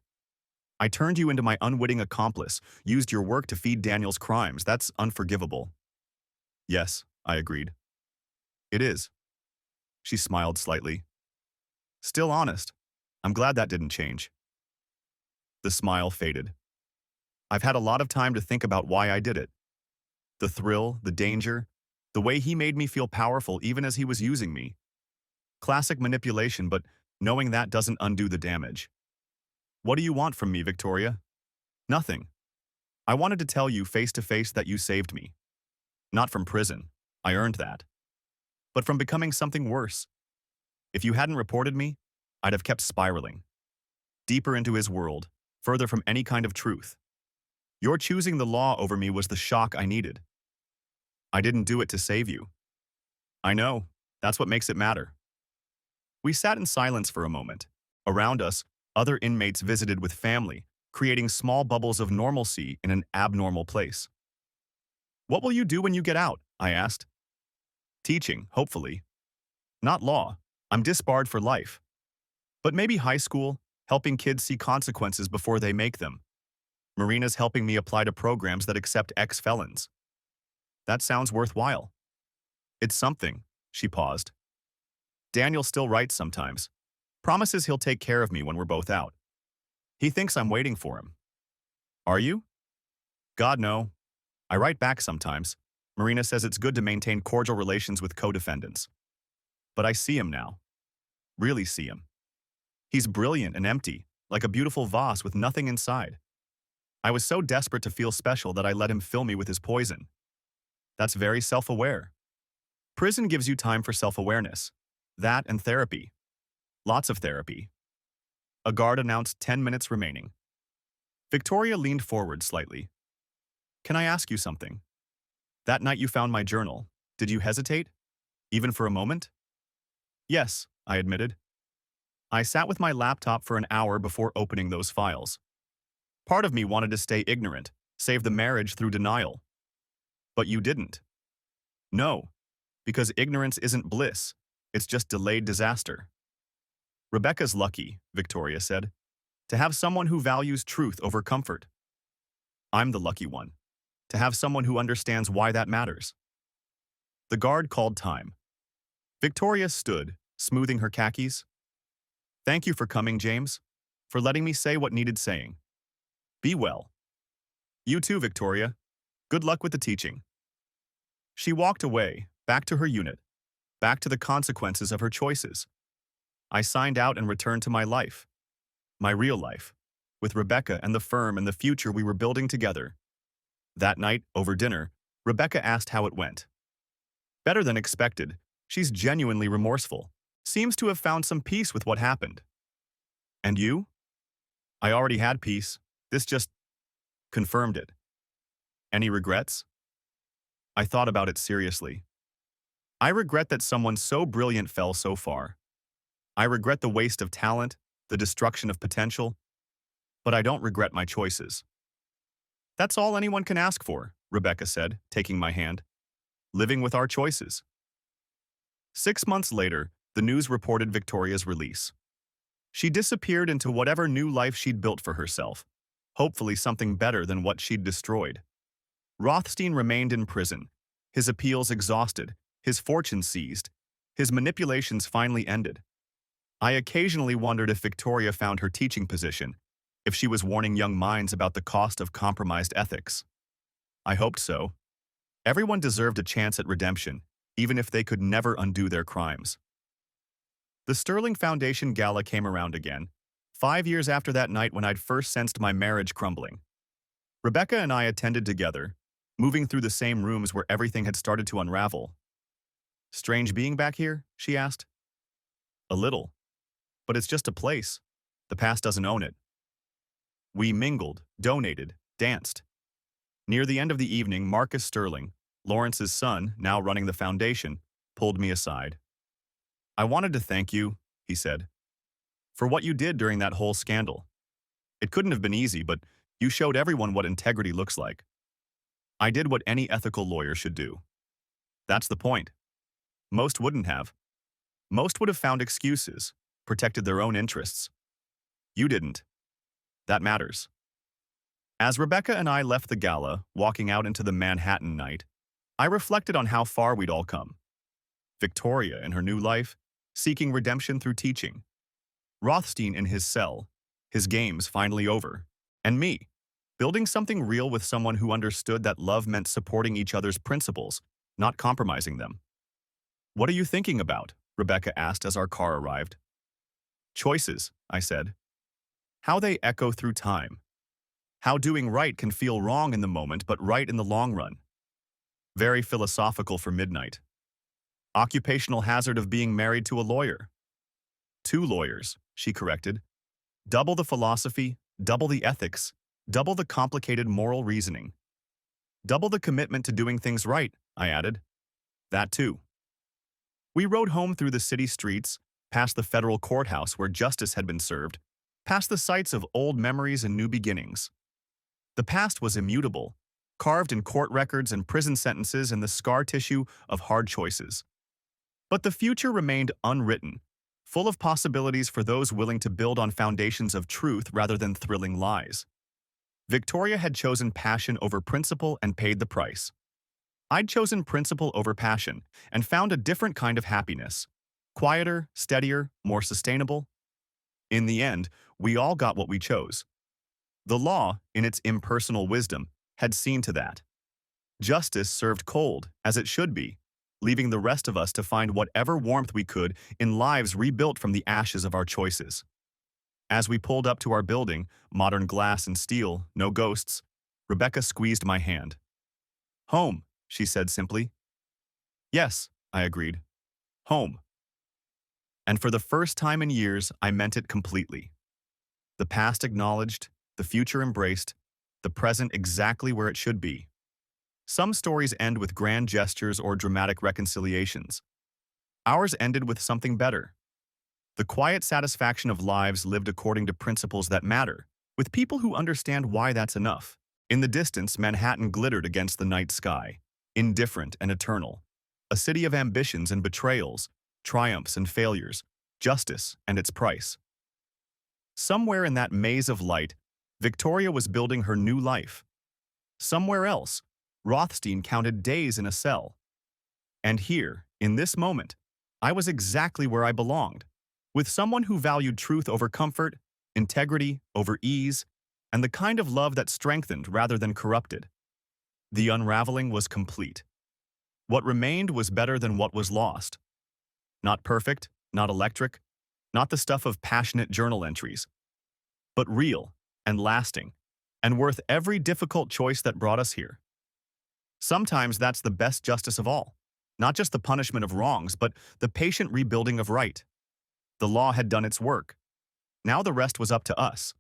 [SPEAKER 1] I turned you into my unwitting accomplice, used your work to feed Daniel's crimes. That's unforgivable. Yes, I agreed. It is. She smiled slightly. Still honest. I'm glad that didn't change. The smile faded. I've had a lot of time to think about why I did it. The thrill, the danger, the way he made me feel powerful even as he was using me. Classic manipulation, but knowing that doesn't undo the damage. What do you want from me, Victoria? Nothing. I wanted to tell you face to face that you saved me. Not from prison. I earned that. But from becoming something worse. If you hadn't reported me, I'd have kept spiraling. Deeper into his world, further from any kind of truth. Your choosing the law over me was the shock I needed. I didn't do it to save you. I know. That's what makes it matter. We sat in silence for a moment. Around us, other inmates visited with family, creating small bubbles of normalcy in an abnormal place. What will you do when you get out? I asked. Teaching, hopefully. Not law. I'm disbarred for life. But maybe high school, helping kids see consequences before they make them. Marina's helping me apply to programs that accept ex-felons. That sounds worthwhile. It's something, she paused. Daniel still writes sometimes. Promises he'll take care of me when we're both out. He thinks I'm waiting for him. Are you? God, no. I write back sometimes. Marina says it's good to maintain cordial relations with co-defendants. But I see him now. Really see him. He's brilliant and empty, like a beautiful vase with nothing inside. I was so desperate to feel special that I let him fill me with his poison. That's very self-aware. Prison gives you time for self-awareness. That and therapy. Lots of therapy. A guard announced 10 minutes remaining. Victoria leaned forward slightly. Can I ask you something? That night you found my journal. Did you hesitate? Even for a moment? Yes, I admitted. I sat with my laptop for an hour before opening those files. Part of me wanted to stay ignorant, save the marriage through denial. But you didn't. No, because ignorance isn't bliss. It's just delayed disaster. Rebecca's lucky, Victoria said, to have someone who values truth over comfort. I'm the lucky one, to have someone who understands why that matters. The guard called time. Victoria stood, smoothing her khakis. Thank you for coming, James, for letting me say what needed saying. Be well. You too, Victoria. Good luck with the teaching. She walked away, back to her unit, back to the consequences of her choices. I signed out and returned to my life. My real life, with Rebecca and the firm and the future we were building together. That night, over dinner, Rebecca asked how it went. Better than expected. She's genuinely remorseful. Seems to have found some peace with what happened. And you? I already had peace. This just confirmed it. Any regrets? I thought about it seriously. I regret that someone so brilliant fell so far. I regret the waste of talent, the destruction of potential, but I don't regret my choices. That's all anyone can ask for, Rebecca said, taking my hand. Living with our choices. 6 months later, the news reported Victoria's release. She disappeared into whatever new life she'd built for herself, hopefully something better than what she'd destroyed. Rothstein remained in prison, his appeals exhausted, his fortune seized, his manipulations finally ended. I occasionally wondered if Victoria found her teaching position, if she was warning young minds about the cost of compromised ethics. I hoped so. Everyone deserved a chance at redemption, even if they could never undo their crimes. The Sterling Foundation Gala came around again, 5 years after that night when I'd first sensed my marriage crumbling. Rebecca and I attended together, moving through the same rooms where everything had started to unravel. Strange being back here? She asked. A little. But it's just a place. The past doesn't own it. We mingled, donated, danced. Near the end of the evening, Marcus Sterling, Lawrence's son, now running the foundation, pulled me aside. I wanted to thank you, he said, for what you did during that whole scandal. It couldn't have been easy, but you showed everyone what integrity looks like. I did what any ethical lawyer should do. That's the point. Most wouldn't have. Most would have found excuses, protected their own interests. You didn't. That matters. As Rebecca and I left the gala, walking out into the Manhattan night, I reflected on how far we'd all come. Victoria in her new life, seeking redemption through teaching. Rothstein in his cell, his games finally over, and me, building something real with someone who understood that love meant supporting each other's principles, not compromising them. "What are you thinking about?" Rebecca asked as our car arrived. "Choices," I said. "How they echo through time. How doing right can feel wrong in the moment but right in the long run." Very philosophical for midnight. "Occupational hazard of being married to a lawyer." "Two lawyers," she corrected. "Double the philosophy, double the ethics, double the complicated moral reasoning. Double the commitment to doing things right," I added. "That too." We rode home through the city streets, past the federal courthouse where justice had been served, past the sites of old memories and new beginnings. The past was immutable, carved in court records and prison sentences in the scar tissue of hard choices. But the future remained unwritten, full of possibilities for those willing to build on foundations of truth rather than thrilling lies. Victoria had chosen passion over principle and paid the price. I'd chosen principle over passion and found a different kind of happiness. Quieter, steadier, more sustainable. In the end, we all got what we chose. The law, in its impersonal wisdom, had seen to that. Justice served cold, as it should be, leaving the rest of us to find whatever warmth we could in lives rebuilt from the ashes of our choices. As we pulled up to our building, modern glass and steel, no ghosts, Rebecca squeezed my hand. "Home," she said simply. "Yes," I agreed. "Home." And for the first time in years, I meant it completely. The past acknowledged, the future embraced, the present exactly where it should be. Some stories end with grand gestures or dramatic reconciliations. Ours ended with something better. The quiet satisfaction of lives lived according to principles that matter, with people who understand why that's enough. In the distance, Manhattan glittered against the night sky, indifferent and eternal. A city of ambitions and betrayals, triumphs and failures, justice and its price. Somewhere in that maze of light, Victoria was building her new life. Somewhere else, Rothstein counted days in a cell. And here, in this moment, I was exactly where I belonged, with someone who valued truth over comfort, integrity over ease, and the kind of love that strengthened rather than corrupted. The unraveling was complete. What remained was better than what was lost. Not perfect, not electric, not the stuff of passionate journal entries, but real and lasting, and worth every difficult choice that brought us here. Sometimes that's the best justice of all, not just the punishment of wrongs, but the patient rebuilding of right. The law had done its work. Now the rest was up to us.